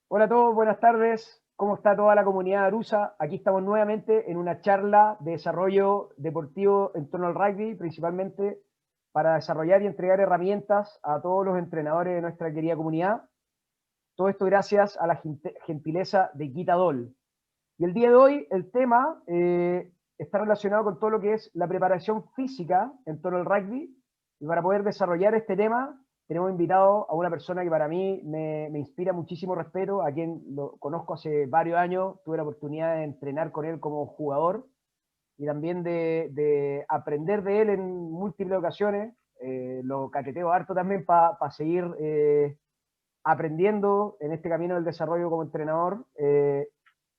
Hola a todos, buenas tardes. ¿Cómo está toda la comunidad arusa? Aquí estamos nuevamente en una charla de desarrollo deportivo en torno al rugby, principalmente para desarrollar y entregar herramientas a todos los entrenadores de nuestra querida comunidad. Todo esto gracias a la gentileza de Quitadol. Y el día de hoy el tema está relacionado con todo lo que es la preparación física en torno al rugby. Y para poder desarrollar este tema, tenemos invitado a una persona que para mí me inspira muchísimo respeto, a quien lo conozco hace varios años, tuve la oportunidad de entrenar con él como jugador y también de aprender de él en múltiples ocasiones. Lo caqueteo harto también para seguir aprendiendo en este camino del desarrollo como entrenador.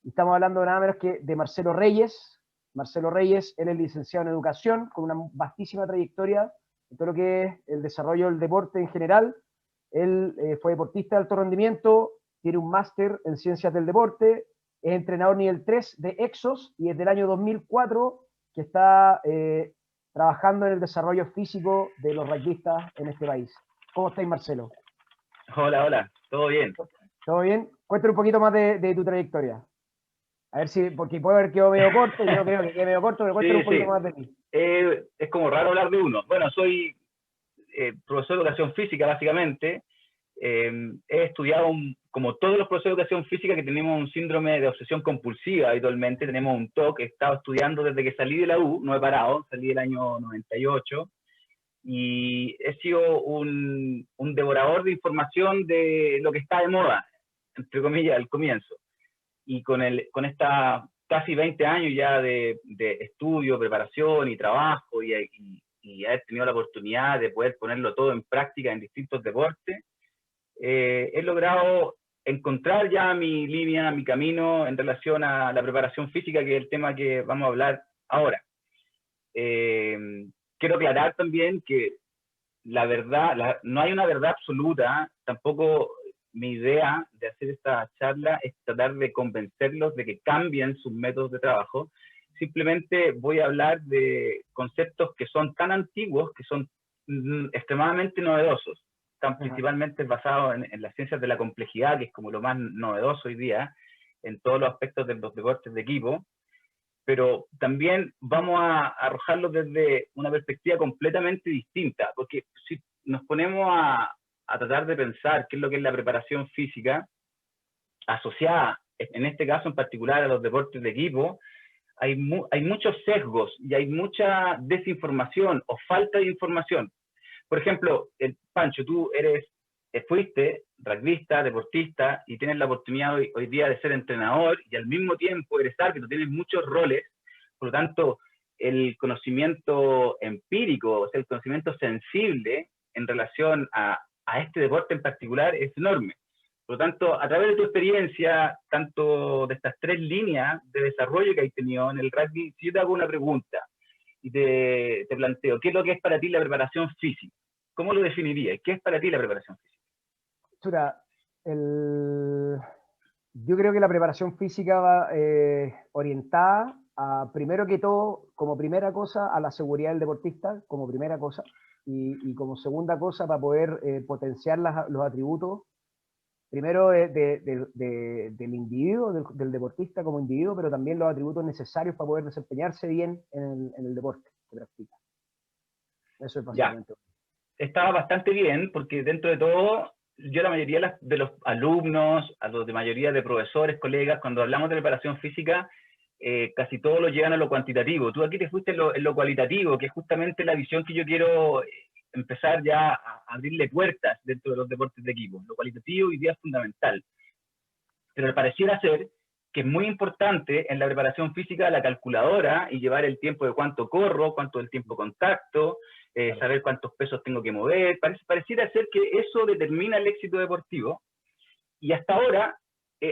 Estamos hablando nada menos que de Marcelo Reyes. Marcelo Reyes, él es licenciado en educación, con una vastísima trayectoria en todo lo que es el desarrollo del deporte en general. Él fue deportista de alto rendimiento, tiene un máster en ciencias del deporte, es entrenador nivel 3 de Exos y desde el año 2004 que está trabajando en el desarrollo físico de los rugbyistas en este país. ¿Cómo estáis, Marcelo? Hola, hola, ¿todo bien? ¿Todo bien? Cuéntame un poquito más de tu trayectoria. A ver si, porque puede haber quedado medio corto, y no creo que quede medio corto, pero cuéntame Sí, un poquito sí, más de ti. es como raro hablar de uno. Bueno, soy profesor de educación física, básicamente. He estudiado, como todos los profesores de educación física, que tenemos un síndrome de obsesión compulsiva habitualmente, tenemos un TOC, he estado estudiando desde que salí de la U, no he parado, salí del año 98, y he sido un devorador de información de lo que está de moda, entre comillas, al comienzo. Y con esta casi 20 años ya de estudio, preparación y trabajo y haber tenido la oportunidad de poder ponerlo todo en práctica en distintos deportes, he logrado encontrar ya mi línea, mi camino en relación a la preparación física, que es el tema que vamos a hablar ahora. Eh, Quiero aclarar también que la verdad, no hay una verdad absoluta, tampoco mi idea de hacer esta charla es tratar de convencerlos de que cambien sus métodos de trabajo. Simplemente voy a hablar de conceptos que son tan antiguos, que son extremadamente novedosos. Están Ajá. principalmente basados en las ciencias de la complejidad, que es como lo más novedoso hoy día, en todos los aspectos de los deportes de equipo, pero también vamos a arrojarlo desde una perspectiva completamente distinta, porque si nos ponemos a tratar de pensar qué es lo que es la preparación física asociada, en este caso en particular a los deportes de equipo, hay muchos sesgos y hay mucha desinformación o falta de información. Por ejemplo, Pancho, tú fuiste rugbyista, deportista y tienes la oportunidad hoy día de ser entrenador y al mismo tiempo eres árbitro, tienes muchos roles, por lo tanto, el conocimiento empírico, o sea, el conocimiento sensible en relación a este deporte en particular es enorme. Por lo tanto, a través de tu experiencia, tanto de estas tres líneas de desarrollo que hay tenido en el rugby, si yo te hago una pregunta y te planteo, ¿qué es lo que es para ti la preparación física? ¿Cómo lo definirías? ¿Qué es para ti la preparación física? Chuta, el... yo creo que la preparación física va orientada a, primero que todo, como primera cosa, a la seguridad del deportista, como primera cosa, y como segunda cosa, para poder potenciar los atributos, primero del individuo, del deportista como individuo, pero también los atributos necesarios para poder desempeñarse bien en el deporte que practica. Eso es Ya, básicamente. estaba bastante bien porque dentro de todo, yo la mayoría de los alumnos, a los de mayoría de profesores, colegas, cuando hablamos de preparación física, casi todos lo llevan a lo cuantitativo. Tú aquí te fuiste en lo cualitativo, que es justamente la visión que yo quiero empezar ya a abrirle puertas dentro de los deportes de equipo. Lo cualitativo hoy día es fundamental. Pero pareciera ser que es muy importante en la preparación física la calculadora y llevar el tiempo de cuánto corro, cuánto del tiempo contacto, Claro. saber cuántos pesos tengo que mover. Pareciera ser que eso determina el éxito deportivo y hasta ahora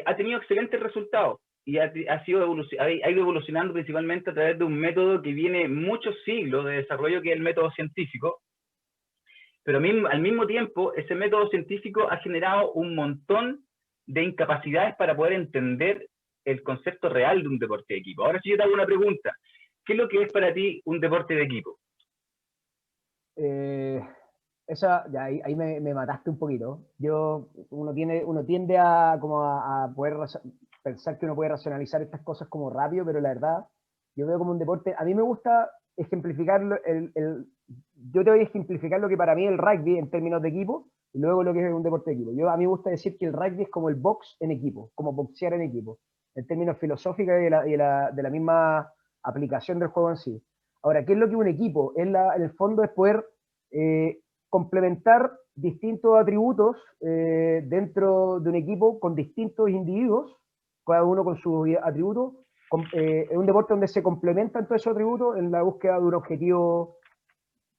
ha tenido excelentes resultados y ha ido evolucionando principalmente a través de un método que viene muchos siglos de desarrollo, que es el método científico, pero al mismo tiempo ese método científico ha generado un montón de incapacidades para poder entender el concepto real de un deporte de equipo. Ahora, si yo te hago una pregunta, ¿qué es lo que es para ti un deporte de equipo? Eh, Ya ahí me mataste un poquito. Uno tiende a, como a poder pensar que uno puede racionalizar estas cosas como rápido, pero la verdad, yo veo como un deporte, a mí me gusta ejemplificar, yo te voy a ejemplificar lo que para mí es el rugby en términos de equipo, y luego lo que es un deporte de equipo. A mí me gusta decir que el rugby es como el box en equipo, como boxear en equipo, en términos filosóficos y de la misma aplicación del juego en sí. Ahora, ¿qué es lo que es un equipo? En el fondo es poder eh, complementar distintos atributos dentro de un equipo con distintos individuos, cada uno con sus atributos. Es un deporte donde se complementan todos esos atributos en la búsqueda de un objetivo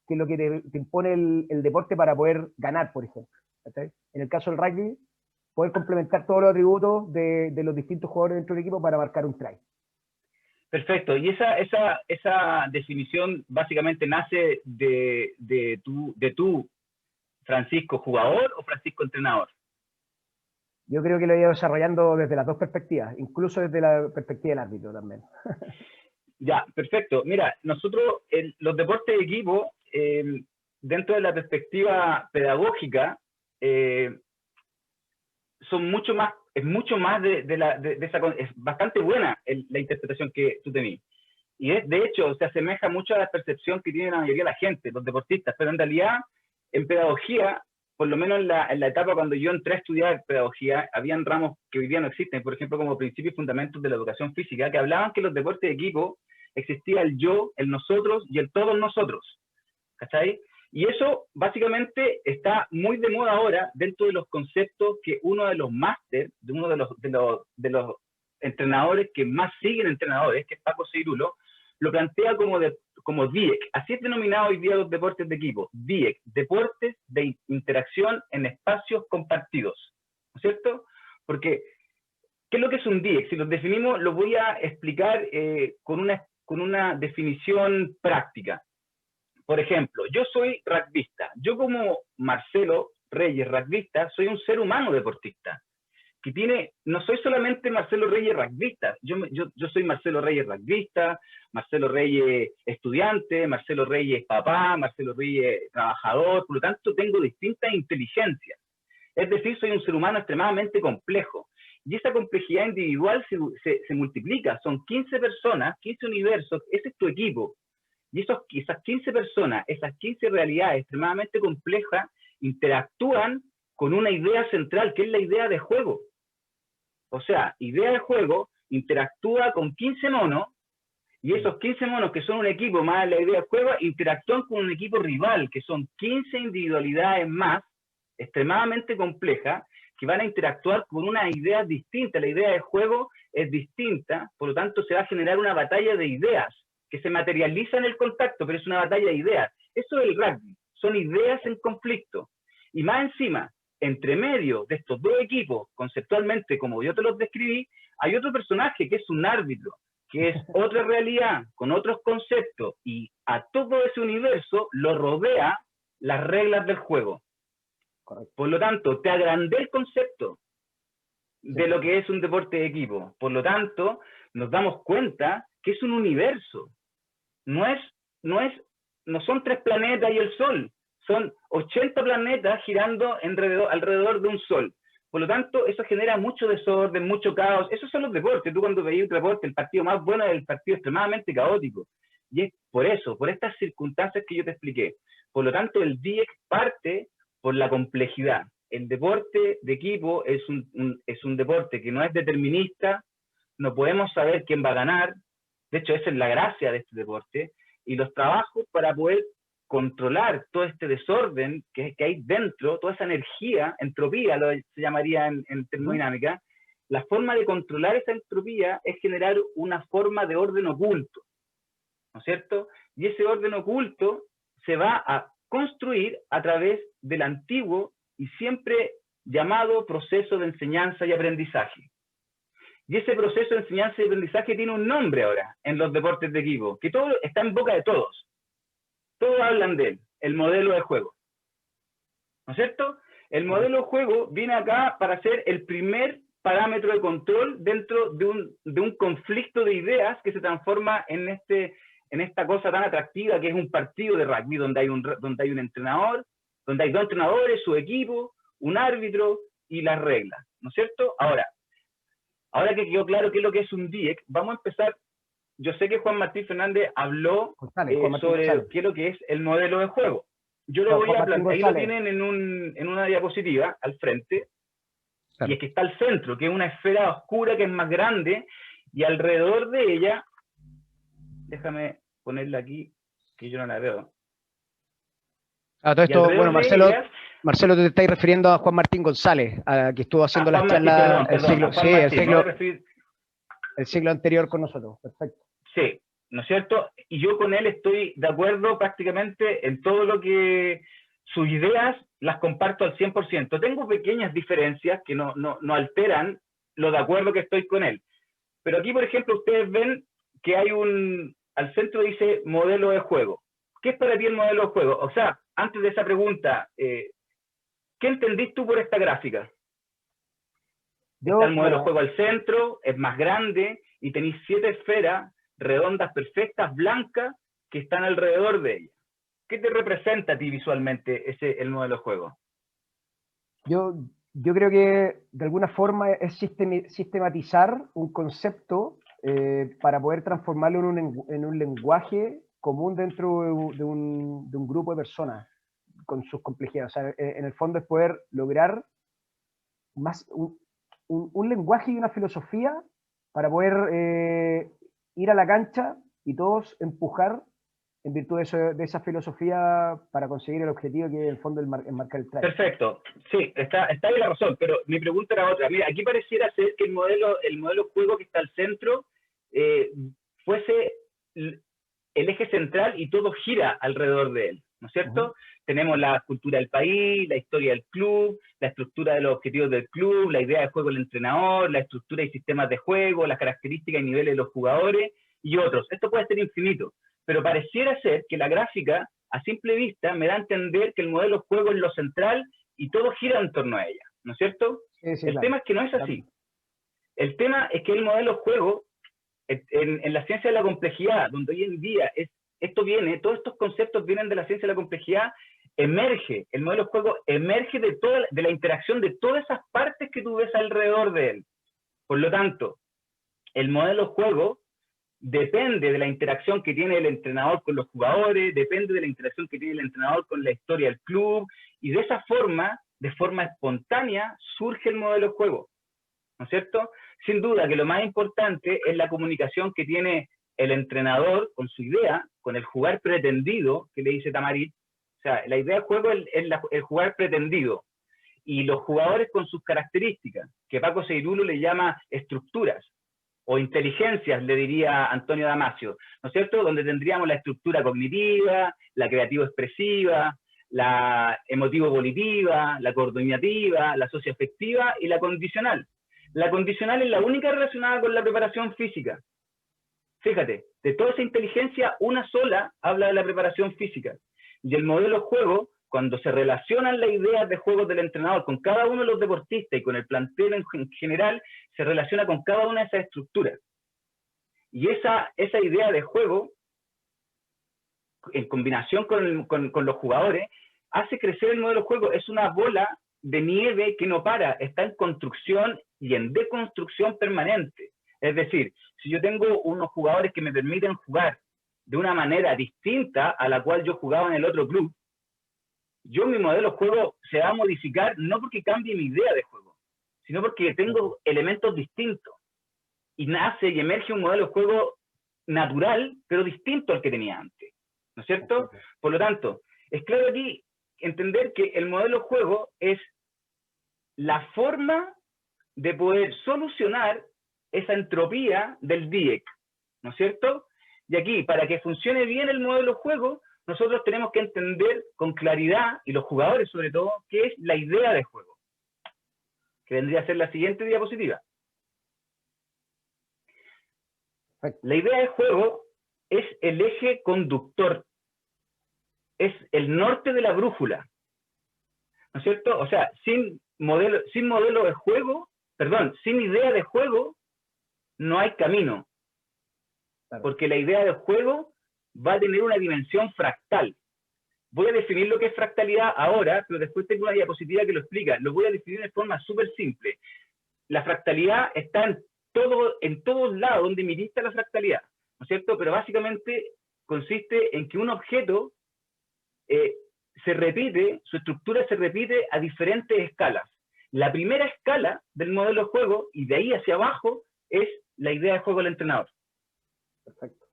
que es lo que te impone el deporte para poder ganar, por ejemplo. ¿Okay? En el caso del rugby, poder complementar todos los atributos de los distintos jugadores dentro del equipo para marcar un try. Perfecto. Y esa definición básicamente nace de tu Francisco jugador o Francisco entrenador. Yo creo que lo he ido desarrollando desde las dos perspectivas, incluso desde la perspectiva del árbitro también. Ya, perfecto. Mira, nosotros los deportes de equipo, dentro de la perspectiva pedagógica, son es mucho más de esa, es bastante buena la interpretación que tú tenés. Y de hecho se asemeja mucho a la percepción que tiene la mayoría de la gente, los deportistas, pero en realidad en pedagogía, por lo menos en la etapa cuando yo entré a estudiar pedagogía, habían ramos que hoy día no existen, por ejemplo como principios y fundamentos de la educación física, que hablaban que los deportes de equipo existía el yo, el nosotros y el todos nosotros. ¿Cachai? Y eso básicamente está muy de moda ahora dentro de los conceptos que uno de los máster, de uno de los entrenadores que más siguen entrenadores, que es Paco Cirulo, lo plantea como DIEC. Así es denominado hoy día los deportes de equipo. DIEC, deportes de interacción en espacios compartidos. ¿No es cierto? Porque, ¿qué es lo que es un DIEC? Si lo definimos, lo voy a explicar con una definición práctica. Por ejemplo, yo soy rugbyista. Yo como Marcelo Reyes, rugbyista, soy un ser humano deportista. No soy solamente Marcelo Reyes rugbyista. Yo soy Marcelo Reyes rugbyista, Marcelo Reyes estudiante, Marcelo Reyes papá, Marcelo Reyes trabajador. Por lo tanto, tengo distintas inteligencias. Es decir, soy un ser humano extremadamente complejo. Y esa complejidad individual se multiplica. Son 15 personas, 15 universos. Ese es tu equipo. Y esas 15 personas, esas 15 realidades extremadamente complejas, interactúan con una idea central, que es la idea de juego. O sea, idea de juego interactúa con 15 monos, y esos 15 monos que son un equipo más la idea de juego, interactúan con un equipo rival, que son 15 individualidades más, extremadamente complejas, que van a interactuar con una idea distinta. La idea de juego es distinta, por lo tanto se va a generar una batalla de ideas, que se materializa en el contacto, pero es una batalla de ideas. Eso es el rugby, son ideas en conflicto. Y más encima, entre medio de estos dos equipos, conceptualmente, como yo te los describí, hay otro personaje que es un árbitro, que es otra realidad, con otros conceptos, y a todo ese universo lo rodea las reglas del juego. Correcto. Por lo tanto, te agrandé el concepto de lo que es un deporte de equipo. Por lo tanto, nos damos cuenta que es un universo. No son 3 planetas y el Sol, son 80 planetas girando alrededor de un Sol. Por lo tanto, eso genera mucho desorden, mucho caos. Esos son los deportes. Tú cuando veías un deporte, el partido más bueno es el partido extremadamente caótico. Y es por eso, por estas circunstancias que yo te expliqué. Por lo tanto, el DIEC parte por la complejidad. El deporte de equipo es un deporte que no es determinista, no podemos saber quién va a ganar. De hecho, esa es la gracia de este deporte. Y los trabajos para poder controlar todo este desorden que hay dentro, toda esa energía, entropía se llamaría en termodinámica, la forma de controlar esa entropía es generar una forma de orden oculto, ¿no es cierto? Y ese orden oculto se va a construir a través del antiguo y siempre llamado proceso de enseñanza y aprendizaje. Y ese proceso de enseñanza y aprendizaje tiene un nombre ahora en los deportes de equipo, que todo está en boca de todos. Todos hablan de él, el modelo de juego. ¿No es cierto? El modelo de juego viene acá para ser el primer parámetro de control dentro de un conflicto de ideas que se transforma en esta cosa tan atractiva que es un partido de rugby donde hay un entrenador, donde hay 2 entrenadores, su equipo, un árbitro y las reglas, ¿no es cierto? Ahora que quedó claro qué es lo que es un DIEC, vamos a empezar. Yo sé que Juan Martín Fernández habló sobre qué es lo que es el modelo de juego. Yo lo voy a plantear, ahí lo tienen en una diapositiva al frente, y es que está al centro, que es una esfera oscura que es más grande, y alrededor de ella, déjame ponerla aquí, que yo no la veo. Todo esto, bueno, Marcelo, te estáis refiriendo a Juan Martín González, que estuvo haciendo las charlas el siglo anterior con nosotros. Perfecto. Sí, ¿no es cierto? Y yo con él estoy de acuerdo prácticamente en todo lo que sus ideas las comparto al 100%. Tengo pequeñas diferencias que no alteran lo de acuerdo que estoy con él. Pero aquí, por ejemplo, ustedes ven que hay al centro dice modelo de juego. ¿Qué es para ti el modelo de juego? O sea, antes de esa pregunta, ¿qué entendís tú por esta gráfica? Está el modelo de juego al centro, es más grande, y tenéis 7 esferas redondas, perfectas, blancas, que están alrededor de ella. ¿Qué te representa a ti visualmente el modelo de juego? Yo creo que de alguna forma es sistematizar un concepto para poder transformarlo en un lenguaje común dentro de un grupo de personas con sus complejidades. O sea, en el fondo es poder lograr más un lenguaje y una filosofía para poder ir a la cancha y todos empujar en virtud de esa filosofía para conseguir el objetivo que es en el fondo enmarcar el track. Perfecto, sí, está ahí la razón, pero mi pregunta era otra. Mira, aquí pareciera ser que el modelo juego que está al centro fuese el eje central y todo gira alrededor de él, ¿no es cierto? Tenemos la cultura del país, la historia del club, la estructura de los objetivos del club, la idea de juego del entrenador, la estructura y sistemas de juego, las características y niveles de los jugadores y otros. Esto puede ser infinito, pero pareciera ser que la gráfica, a simple vista, me da a entender que el modelo de juego es lo central y todo gira en torno a ella, ¿no es cierto? Sí, el tema es que no es así. El tema es que el modelo de juego, en la ciencia de la complejidad, donde hoy en día todos estos conceptos vienen de la ciencia de la complejidad, el modelo de juego emerge de la interacción de todas esas partes que tú ves alrededor de él. Por lo tanto, el modelo de juego depende de la interacción que tiene el entrenador con los jugadores, depende de la interacción que tiene el entrenador con la historia del club, y de esa forma, de forma espontánea, surge el modelo de juego, ¿no es cierto? Sin duda que lo más importante es la comunicación que tiene el entrenador con su idea, con el jugar pretendido, que le dice Tamarit. O sea, la idea de juego es el jugar pretendido, y los jugadores con sus características, que Paco Seirulo le llama estructuras, o inteligencias, le diría Antonio Damasio, ¿no es cierto? Donde tendríamos la estructura cognitiva, la creativo-expresiva, la emotivo-volitiva, la coordinativa, la socioafectiva y la condicional. La condicional es la única relacionada con la preparación física. Fíjate, de toda esa inteligencia, una sola habla de la preparación física. Y el modelo juego, cuando se relacionan las ideas de juegos del entrenador con cada uno de los deportistas y con el plantel en general, se relaciona con cada una de esas estructuras. Y esa idea de juego, en combinación con los jugadores, hace crecer el modelo de juego. Es una bola de nieve que no para, está en construcción y en deconstrucción permanente. Es decir, si yo tengo unos jugadores que me permiten jugar de una manera distinta a la cual yo jugaba en el otro club, mi modelo de juego se va a modificar no porque cambie mi idea de juego, sino porque tengo elementos distintos. Y nace y emerge un modelo de juego natural, pero distinto al que tenía antes, ¿no es cierto? Por lo tanto, es claro aquí entender que el modelo de juego es la forma de poder solucionar esa entropía del DIEC, ¿no es cierto? Y aquí, para que funcione bien el modelo de juego, nosotros tenemos que entender con claridad, y los jugadores sobre todo, qué es la idea de juego, que vendría a ser la siguiente diapositiva. La idea de juego es el eje conductor, es el norte de la brújula, ¿no es cierto? O sea, sin modelo de juego, sin idea de juego, no hay camino. Porque la idea de juego va a tener una dimensión fractal. voy a definir lo que es fractalidad ahora, pero después tengo una diapositiva que lo explica. Lo voy a definir de forma súper simple. La fractalidad está en todos lados donde miriste la fractalidad, ¿no es cierto? Pero básicamente consiste en que un objeto se repite, su estructura se repite a diferentes escalas. La primera escala del modelo de juego, y de ahí hacia abajo, es la idea de juego del entrenador. Perfecto.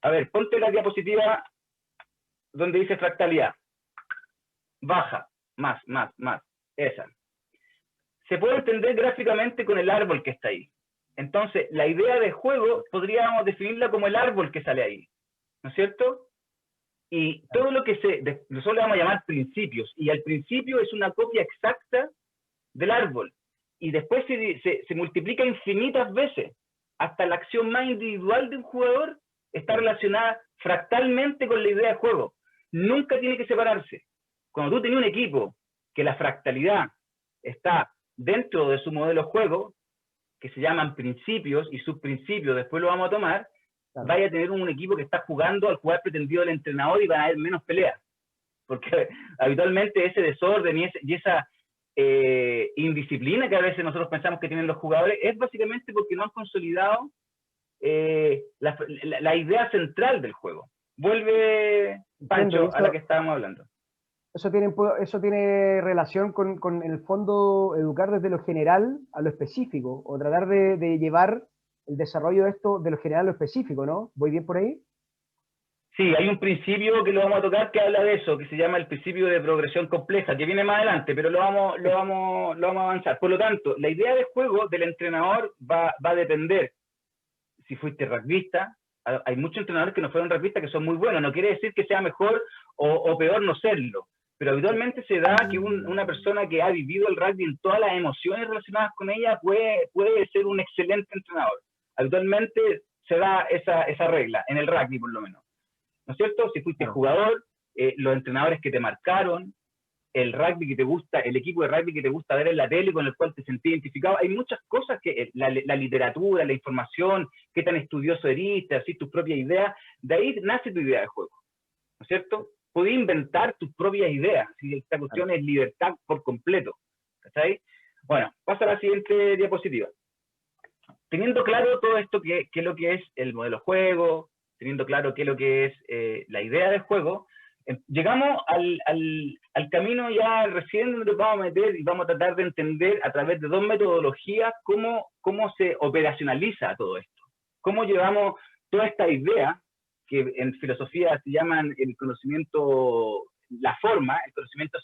A ver, ponte la diapositiva donde dice fractalidad. Baja, más. Esa. Se puede entender gráficamente con el árbol que está ahí. Entonces, la idea de juego podríamos definirla como el árbol que sale ahí, ¿no es cierto? Y todo lo que nosotros le vamos a llamar principios, y el principio es una copia exacta del árbol, y después se multiplica infinitas veces, hasta la acción más individual de un jugador está relacionada fractalmente con la idea de juego. Nunca tiene que separarse. Cuando tú tienes un equipo que la fractalidad está dentro de su modelo de juego, que se llaman principios y subprincipios, después lo vamos a tomar, claro, vaya a tener un equipo que está jugando al jugar pretendido del entrenador y va a haber menos peleas. Porque habitualmente ese desorden y esa indisciplina que a veces nosotros pensamos que tienen los jugadores es básicamente porque no han consolidado la idea central del juego. Vuelve, Pancho, a la que estábamos hablando. Eso tiene relación con, en el fondo, educar desde lo general a lo específico, o tratar de llevar el desarrollo de esto de lo general a lo específico, ¿no? ¿Voy bien por ahí? Sí, hay un principio que lo vamos a tocar que habla de eso, que se llama el principio de progresión compleja, que viene más adelante, pero lo vamos a avanzar. Por lo tanto, la idea de juego del entrenador va a depender si fuiste rugbyista. Hay muchos entrenadores que no fueron rugbyistas que son muy buenos, no quiere decir que sea mejor o peor no serlo, pero habitualmente se da que una persona que ha vivido el rugby en todas las emociones relacionadas con ella puede ser un excelente entrenador. Habitualmente se da esa regla, en el rugby por lo menos. ¿No es cierto? Si fuiste jugador, los entrenadores que te marcaron, el rugby que te gusta, el equipo de rugby que te gusta ver en la tele con el cual te sentís identificado, hay muchas cosas que la literatura, la información, qué tan estudioso eres, así tus propias ideas, de ahí nace tu idea de juego, ¿no es cierto? Puedes inventar tus propias ideas, si esta cuestión es libertad por completo, ¿cachai? Bueno, pasa a la siguiente diapositiva. Teniendo claro todo esto, qué es lo que es el modelo de juego, teniendo claro qué es lo que es la idea del juego, llegamos al camino ya recién donde nos vamos a meter y vamos a tratar de entender a través de dos metodologías cómo se operacionaliza todo esto. Cómo llevamos toda esta idea, que en filosofía se llaman el conocimiento, la forma, el conocimiento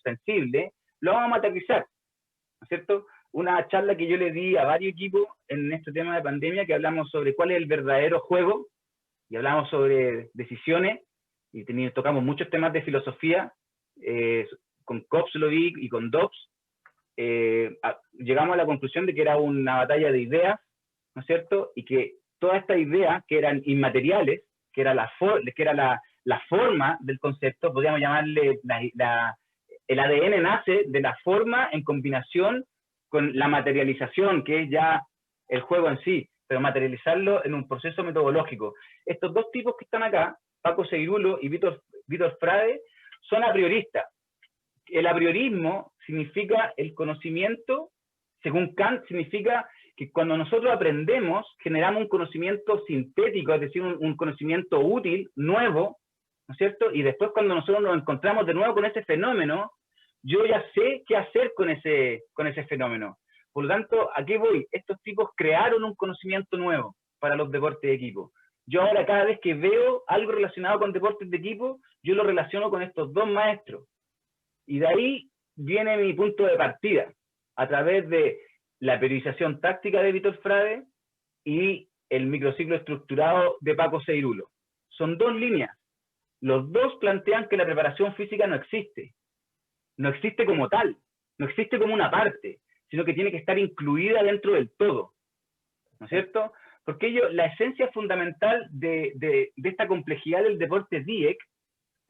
sensible, lo vamos a materializar, ¿no es cierto? Una charla que yo le di a varios equipos en este tema de pandemia, que hablamos sobre cuál es el verdadero juego, y hablamos sobre decisiones, y tocamos muchos temas de filosofía, con Kopslovic y con Dobbs, llegamos a la conclusión de que era una batalla de ideas, ¿no es cierto? Y que todas estas ideas, que eran inmateriales, que era la forma del concepto, podríamos llamarle, el ADN nace de la forma en combinación con la materialización, que es ya el juego en sí, pero materializarlo en un proceso metodológico. Estos dos tipos que están acá, Paco Seirulo y Vítor Frade, son a prioristas. El a priorismo significa el conocimiento, según Kant, significa que cuando nosotros aprendemos, generamos un conocimiento sintético, es decir, un conocimiento útil, nuevo, ¿no es cierto? Y después cuando nosotros nos encontramos de nuevo con ese fenómeno, yo ya sé qué hacer con ese fenómeno. Por lo tanto, ¿a qué voy? Estos tipos crearon un conocimiento nuevo para los deportes de equipo. Yo ahora cada vez que veo algo relacionado con deportes de equipo, yo lo relaciono con estos dos maestros. Y de ahí viene mi punto de partida, a través de la periodización táctica de Vítor Frade y el microciclo estructurado de Paco Seirulo. Son dos líneas. Los dos plantean que la preparación física no existe. No existe como tal, no existe como una parte, sino que tiene que estar incluida dentro del todo, ¿no es cierto? Porque la esencia fundamental de esta complejidad del deporte DIEC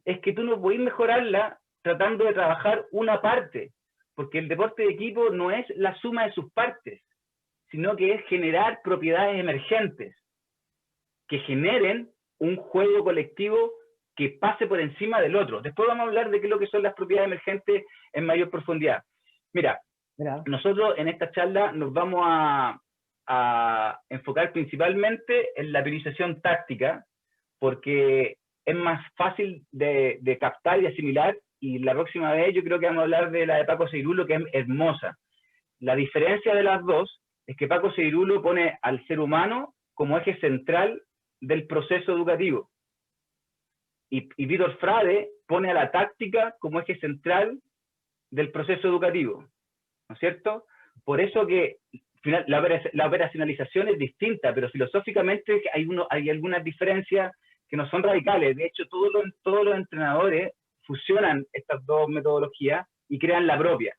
es que tú no puedes mejorarla tratando de trabajar una parte, porque el deporte de equipo no es la suma de sus partes, sino que es generar propiedades emergentes que generen un juego colectivo que pase por encima del otro. Después vamos a hablar de qué es lo que son las propiedades emergentes en mayor profundidad. Mira, nosotros en esta charla nos vamos a enfocar principalmente en la priorización táctica, porque es más fácil de captar y asimilar, y la próxima vez yo creo que vamos a hablar de la de Paco Seirulo, que es hermosa. La diferencia de las dos es que Paco Seirulo pone al ser humano como eje central del proceso educativo, y Vítor Frade pone a la táctica como eje central del proceso educativo, ¿no es cierto? Por eso que la operacionalización es distinta, pero filosóficamente hay algunas diferencias que no son radicales. De hecho, todos los entrenadores fusionan estas dos metodologías y crean la propia.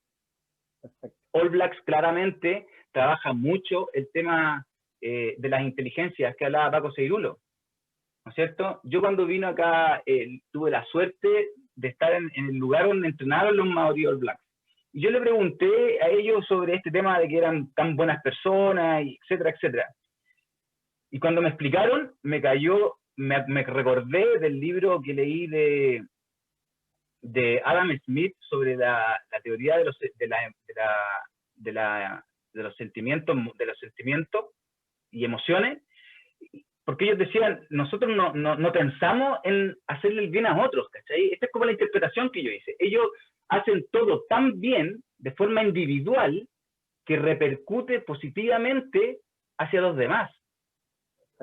Perfecto. All Blacks claramente trabaja mucho el tema de las inteligencias que hablaba Paco Seirulo, ¿no es cierto? Yo cuando vino acá tuve la suerte de estar en el lugar donde entrenaron los Maori All Blacks. Y yo le pregunté a ellos sobre este tema de que eran tan buenas personas, etcétera, etcétera. Y cuando me explicaron, me recordé del libro que leí de Adam Smith sobre la teoría de los sentimientos y emociones, porque ellos decían, nosotros no pensamos en hacerle el bien a otros, ¿cachai? Esta es como la interpretación que yo hice. Ellos hacen todo tan bien, de forma individual, que repercute positivamente hacia los demás.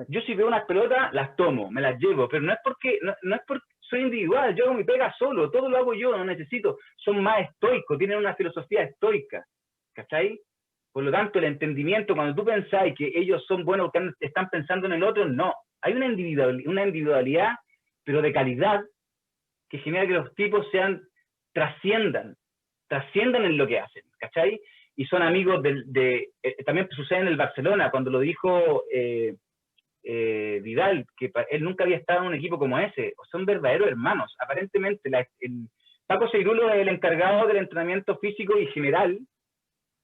Yo si veo unas pelotas, las tomo, me las llevo, pero no es porque soy individual, yo hago mi pega solo, todo lo hago yo, no necesito. Son más estoicos, tienen una filosofía estoica, ¿cachai? Por lo tanto, el entendimiento, cuando tú pensáis que ellos son buenos porque están pensando en el otro, no. Hay una individualidad, pero de calidad, que genera que los tipos trasciendan en lo que hacen, ¿cachai? Y son amigos también sucede en el Barcelona, cuando lo dijo Vidal, que él nunca había estado en un equipo como ese. Son verdaderos hermanos. Aparentemente, Paco Seirulo es el encargado del entrenamiento físico y general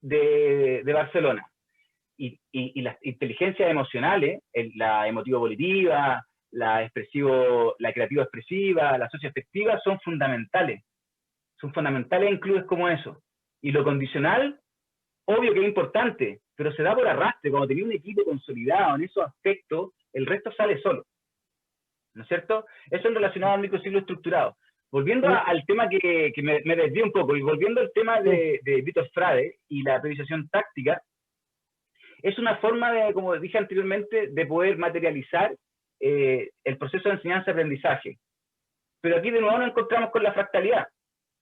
de Barcelona. Y las inteligencias emocionales, la emotivo-volitiva, la creativo-expresiva, la socio-afectiva, son fundamentales. Son fundamentales en clubes como eso. Y lo condicional, obvio que es importante, pero se da por arrastre. Cuando tenés un equipo consolidado en esos aspectos, el resto sale solo, ¿no es cierto? Eso es relacionado al microciclo estructurado. Volviendo al tema que me desvié un poco, y volviendo al tema de Vítor Frade y la priorización táctica, es una forma de, como dije anteriormente, de poder materializar el proceso de enseñanza-aprendizaje. Pero aquí de nuevo nos encontramos con la fractalidad.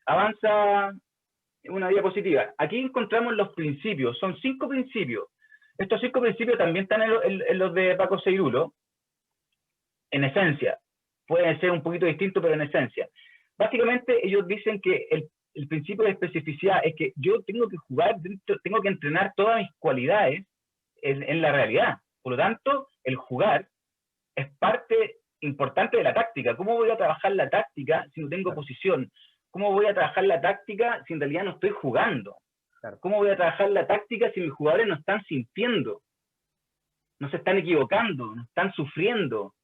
Avanza una diapositiva. Aquí encontramos los principios, son 5 principios. Estos 5 principios también están en los de Paco Seirulo, en esencia. Pueden ser un poquito distintos, pero en esencia. Básicamente ellos dicen que el principio de especificidad es que yo tengo que jugar, tengo que entrenar todas mis cualidades en la realidad. Por lo tanto, el jugar es parte importante de la táctica. ¿Cómo voy a trabajar la táctica si no tengo posición? ¿Cómo voy a trabajar la táctica si en realidad no estoy jugando? ¿Cómo voy a trabajar la táctica si mis jugadores no están sintiendo? No se están equivocando, no están sufriendo.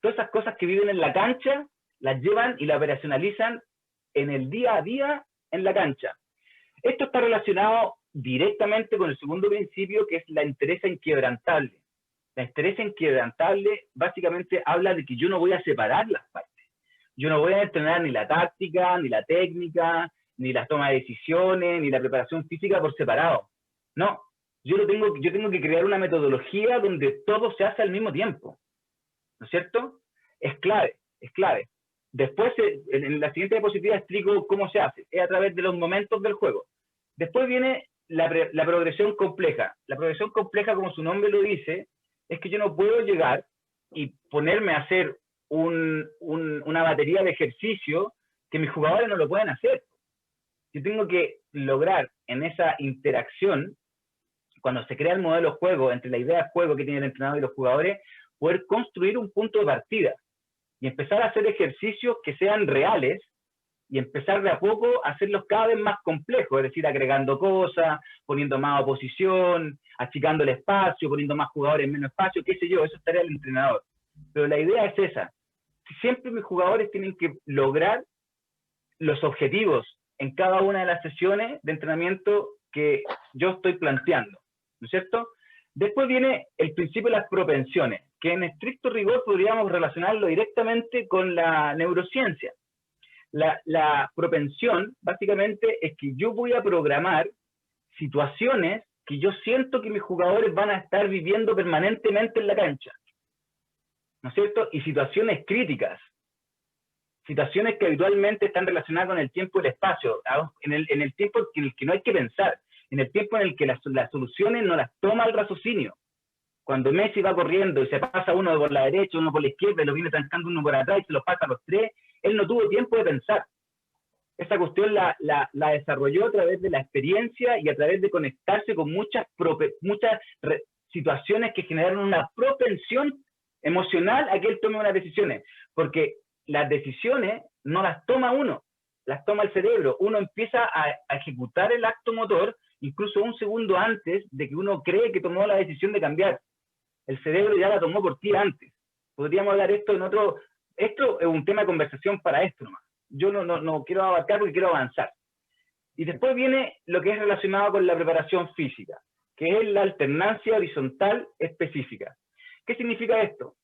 Todas esas cosas que viven en la cancha, las llevan y las operacionalizan en el día a día en la cancha. Esto está relacionado directamente con el segundo principio, que es la entereza inquebrantable. La entereza inquebrantable básicamente habla de que yo no voy a separar las partes. Yo no voy a entrenar ni la táctica, ni la técnica, ni la toma de decisiones, ni la preparación física por separado. No, yo tengo que crear una metodología donde todo se hace al mismo tiempo. ¿No es cierto? Es clave, es clave. Después, en la siguiente diapositiva explico cómo se hace. Es a través de los momentos del juego. Después viene la progresión compleja. La progresión compleja, como su nombre lo dice, es que yo no puedo llegar y ponerme a hacer una batería de ejercicio que mis jugadores no lo pueden hacer. Yo tengo que lograr en esa interacción, cuando se crea el modelo juego, entre la idea de juego que tiene el entrenador y los jugadores, poder construir un punto de partida y empezar a hacer ejercicios que sean reales y empezar de a poco a hacerlos cada vez más complejos, es decir, agregando cosas, poniendo más oposición, achicando el espacio, poniendo más jugadores en menos espacio, qué sé yo, eso estaría el entrenador. Pero la idea es esa. siempre mis jugadores tienen que lograr los objetivos en cada una de las sesiones de entrenamiento que yo estoy planteando, ¿no es cierto? Después viene el principio de las propensiones, que en estricto rigor podríamos relacionarlo directamente con la neurociencia. La propensión, básicamente, es que yo voy a programar situaciones que yo siento que mis jugadores van a estar viviendo permanentemente en la cancha, ¿no es cierto? Y situaciones críticas, situaciones que habitualmente están relacionadas con el tiempo y el espacio, en el tiempo en el que no hay que pensar, en el tiempo en el que las soluciones no las toma el raciocinio. Cuando Messi va corriendo y se pasa uno por la derecha, uno por la izquierda, y lo viene trancando uno por atrás y se los pasa a los tres, él no tuvo tiempo de pensar. Esa cuestión la desarrolló a través de la experiencia y a través de conectarse con muchas situaciones que generaron una propensión emocional a que él tome unas decisiones. Porque las decisiones no las toma uno, las toma el cerebro. Uno empieza a ejecutar el acto motor incluso un segundo antes de que uno cree que tomó la decisión de cambiar. El cerebro ya la tomó por ti antes. Podríamos hablar esto en otro... Esto es un tema de conversación para esto nomás. Yo no quiero abarcar porque quiero avanzar. Y después viene lo que es relacionado con la preparación física, que es la alternancia horizontal específica. ¿Qué significa esto?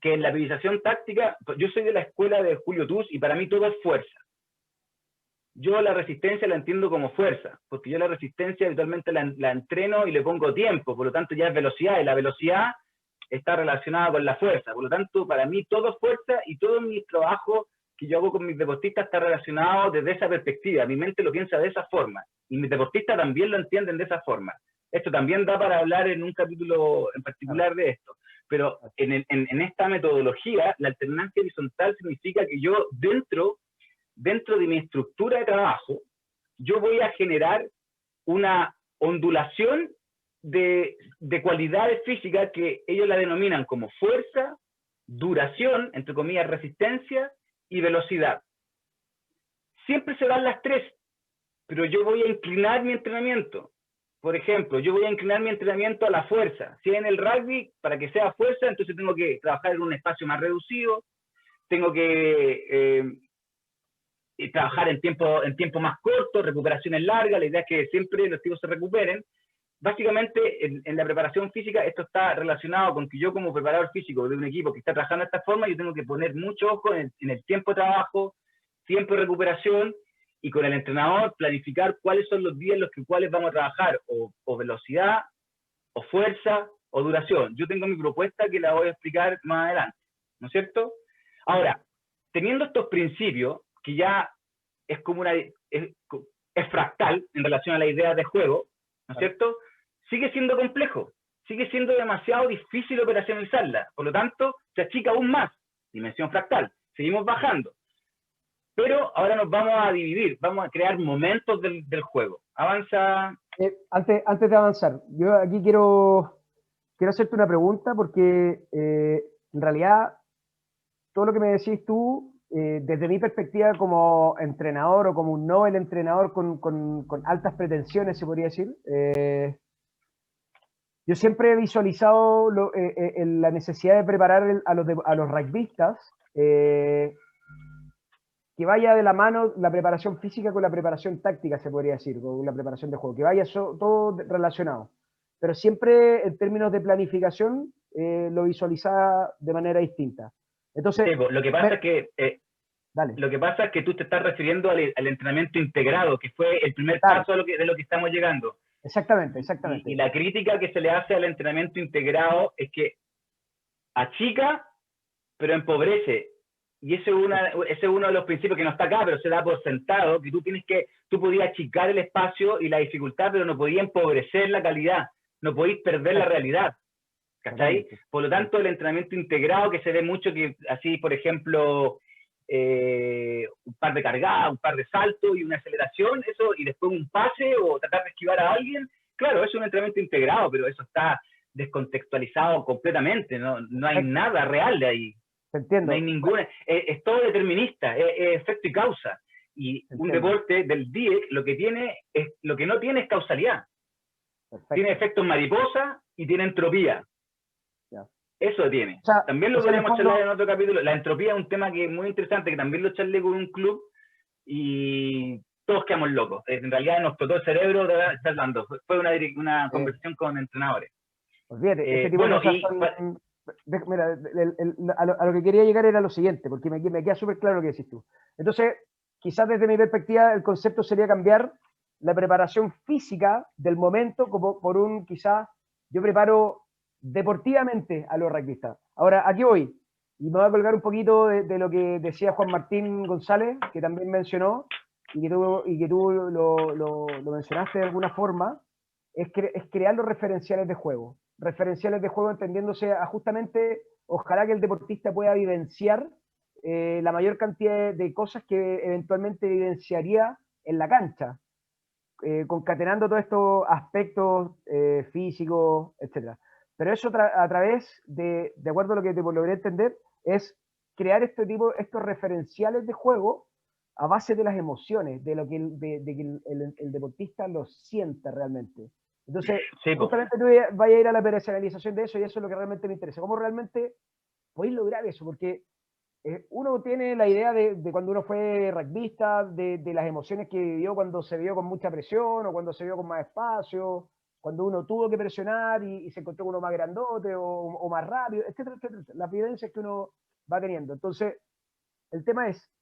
Que en la periodización táctica, yo soy de la escuela de Julio Tuz y para mí todo es fuerza. Yo la resistencia la entiendo como fuerza, porque yo la resistencia habitualmente la entreno y le pongo tiempo, por lo tanto ya es velocidad, y la velocidad está relacionada con la fuerza. Por lo tanto, para mí todo es fuerza y todo mi trabajo que yo hago con mis deportistas está relacionado desde esa perspectiva. Mi mente lo piensa de esa forma y mis deportistas también lo entienden de esa forma. Esto también da para hablar en un capítulo en particular de esto. Pero en esta metodología, la alternancia horizontal significa que yo dentro de mi estructura de trabajo, yo voy a generar una ondulación de cualidades físicas que ellos la denominan como fuerza, duración, entre comillas, resistencia y velocidad. Siempre se dan las tres, pero yo voy a inclinar mi entrenamiento. Por ejemplo, yo voy a inclinar mi entrenamiento a la fuerza. Si en el rugby, para que sea fuerza, entonces tengo que trabajar en un espacio más reducido, tengo que trabajar en tiempo más corto, recuperaciones largas, la idea es que siempre los tipos se recuperen. Básicamente, en la preparación física, esto está relacionado con que yo como preparador físico de un equipo que está trabajando de esta forma, yo tengo que poner mucho ojo en el tiempo de trabajo, tiempo de recuperación, y con el entrenador planificar cuáles son los días en los cuales vamos a trabajar, o velocidad, o fuerza, o duración. Yo tengo mi propuesta que la voy a explicar más adelante, ¿no es cierto? Ahora, teniendo estos principios, que ya es como es fractal en relación a la idea de juego, ¿no es cierto? Sigue siendo complejo, sigue siendo demasiado difícil operacionalizarla, por lo tanto, se achica aún más, dimensión fractal, seguimos bajando. Pero ahora nos vamos a dividir, vamos a crear momentos del juego. Avanza. Antes de avanzar, yo aquí quiero hacerte una pregunta porque en realidad todo lo que me decís tú, desde mi perspectiva como entrenador o como un Nobel entrenador con altas pretensiones, se podría decir, yo siempre he visualizado la necesidad de preparar a los rugbyistas que vaya de la mano la preparación física con la preparación táctica, se podría decir, con la preparación de juego, que vaya todo relacionado. Pero siempre en términos de planificación lo visualizaba de manera distinta. Entonces, sí, lo que pasa es que tú te estás refiriendo al entrenamiento integrado, que fue el primer paso de lo que estamos llegando. Exactamente. Y la crítica que se le hace al entrenamiento integrado es que achica, pero empobrece. Y ese es uno de los principios que no está acá, pero se da por sentado, que tú podías achicar el espacio y la dificultad, pero no podías empobrecer la calidad, no podías perder la realidad. ¿Cachai? Por lo tanto, el entrenamiento integrado, que se ve mucho, que así, por ejemplo, un par de cargadas, un par de saltos y una aceleración, eso, y después un pase o tratar de esquivar a alguien, claro, es un entrenamiento integrado, pero eso está descontextualizado completamente, no hay nada real de ahí. Entiendo. No hay ninguna, es todo determinista, es efecto y causa. Y un deporte del DIEC lo que no tiene es causalidad. Perfecto. Tiene efectos mariposa y tiene entropía. Ya. Eso tiene. O sea, también lo podríamos charlar en otro capítulo. La entropía es un tema que es muy interesante, que también lo charlé con un club y todos quedamos locos. En realidad nos explotó el cerebro charlando. Fue una conversación con entrenadores. Olvídate, ese tipo de cosas son... Mira, a lo que quería llegar era lo siguiente, porque me queda súper claro lo que decís tú. Entonces, quizás desde mi perspectiva, el concepto sería cambiar la preparación física del momento como por quizás, yo preparo deportivamente a los rugbyistas. Ahora, aquí voy, y me voy a colgar un poquito de lo que decía Juan Martín González, que también mencionó, y que tú lo mencionaste de alguna forma, es crear los referenciales de juego. Referenciales de juego entendiéndose a justamente, ojalá que el deportista pueda vivenciar la mayor cantidad de cosas que eventualmente vivenciaría en la cancha, concatenando todos estos aspectos físicos, etc. Pero eso a través de acuerdo a lo que te logré entender, es crear estos referenciales de juego a base de las emociones, de lo que el deportista lo sienta realmente. Entonces, sí, justamente tú vas a ir a la personalización de eso y eso es lo que realmente me interesa. ¿Cómo realmente podéis lograr eso? Porque uno tiene la idea de cuando uno fue rugbyista, de las emociones que vivió cuando se vio con mucha presión o cuando se vio con más espacio, cuando uno tuvo que presionar y se encontró con uno más grandote o más rápido, etcétera, etcétera. Las vivencias que uno va teniendo. Entonces, el tema es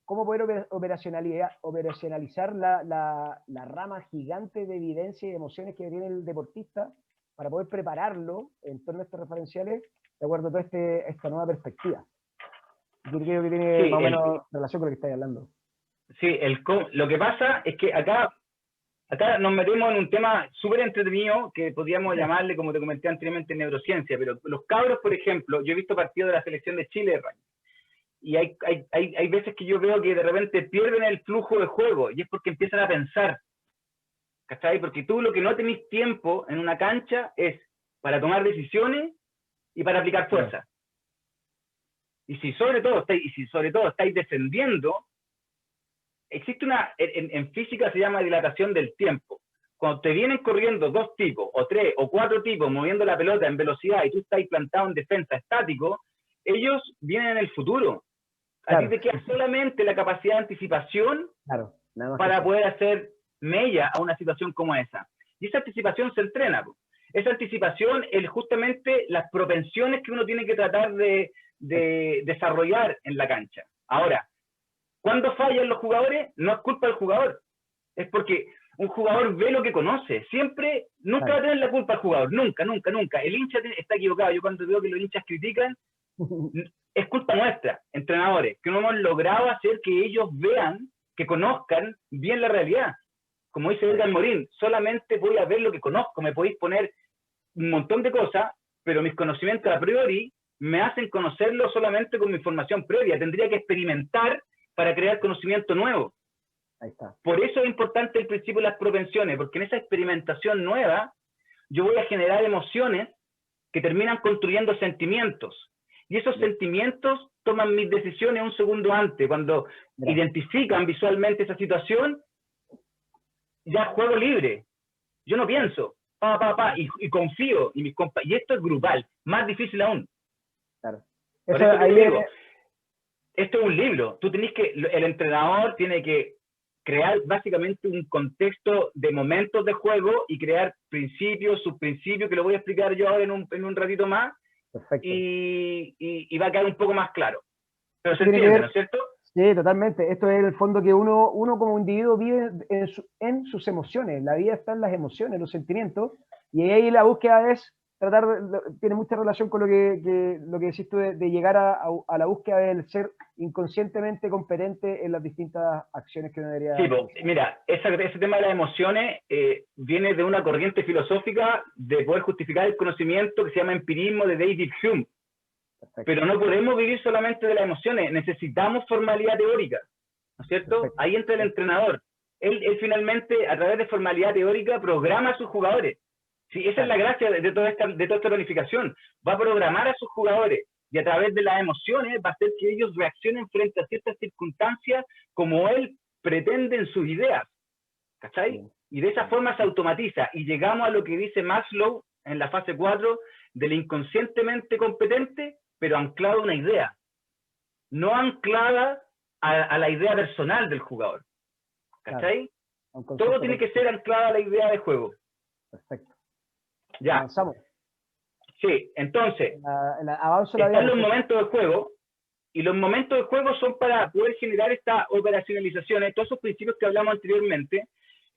cómo poder operacionalizar la rama gigante de evidencia y emociones que tiene el deportista para poder prepararlo en torno a estos referenciales de acuerdo a toda esta nueva perspectiva. Yo creo que tiene más o menos relación con lo que estáis hablando. Sí, lo que pasa es que acá nos metemos en un tema súper entretenido que podríamos llamarle, como te comenté anteriormente, neurociencia, pero los cabros, por ejemplo, yo he visto partidos de la selección de Chile y hay veces que yo veo que de repente pierden el flujo de juego y es porque empiezan a pensar, ¿cachai? Porque tú lo que no tenés tiempo en una cancha es para tomar decisiones y para aplicar fuerza. Y si sobre todo estáis defendiendo, existe en física se llama dilatación del tiempo. Cuando te vienen corriendo 2 tipos, o 3, o 4 tipos moviendo la pelota en velocidad y tú estás plantado en defensa estático, ellos vienen en el futuro. Claro. A ti te queda solamente la capacidad de anticipación para poder hacer mella a una situación como esa. Y esa anticipación se entrena. Esa anticipación es justamente las propensiones que uno tiene que tratar de desarrollar en la cancha. Ahora, cuando fallan los jugadores, no es culpa del jugador. Es porque un jugador ve lo que conoce. Nunca va a tener la culpa al jugador. Nunca. El hincha está equivocado. Yo cuando veo que los hinchas critican, es culpa nuestra, entrenadores, que no hemos logrado hacer que ellos vean, que conozcan bien la realidad. Como dice Edgar Morin, solamente voy a ver lo que conozco. Me podéis poner un montón de cosas, pero mis conocimientos a priori me hacen conocerlo solamente con mi información previa. Tendría que experimentar para crear conocimiento nuevo. Ahí está. Por eso es importante el principio de las propensiones, porque en esa experimentación nueva yo voy a generar emociones que terminan construyendo sentimientos. Y esos sentimientos toman mis decisiones un segundo antes. Cuando identifican visualmente esa situación, ya juego libre. Yo no pienso, y confío. Y esto es grupal, más difícil aún. Claro. Por eso te digo, esto es un libro. El entrenador tiene que crear básicamente un contexto de momentos de juego y crear principios, subprincipios, que lo voy a explicar yo ahora en un ratito más. Perfecto. Y va a quedar un poco más claro. Pero se entiende, ¿no es cierto? Sí, totalmente. Esto es el fondo que uno como individuo vive en sus emociones. La vida está en las emociones, los sentimientos. Y ahí la búsqueda es tiene mucha relación con lo que decís tú de llegar a la búsqueda del ser inconscientemente competente en las distintas acciones que uno debería... Sí, pues, mira, ese tema de las emociones viene de una corriente filosófica de poder justificar el conocimiento que se llama empirismo de David Hume. Perfecto. Pero no podemos vivir solamente de las emociones, necesitamos formalidad teórica, ¿no es cierto? Perfecto. Ahí entra el entrenador. Él finalmente, a través de formalidad teórica, programa a sus jugadores. Sí, esa es la gracia de toda esta planificación. Va a programar a sus jugadores y a través de las emociones va a hacer que ellos reaccionen frente a ciertas circunstancias como él pretende en sus ideas. ¿Cachai? Y de esa forma se automatiza y llegamos a lo que dice Maslow en la fase 4 del inconscientemente competente, pero anclado a una idea, no anclada a la idea personal del jugador. ¿Cachai? Claro. Todo tiene que ser anclado a la idea de juego. Perfecto. Ya. Avanzamos. Sí, entonces, están los momentos de juego, y los momentos de juego son para poder generar estas operacionalizaciones, todos esos principios que hablamos anteriormente.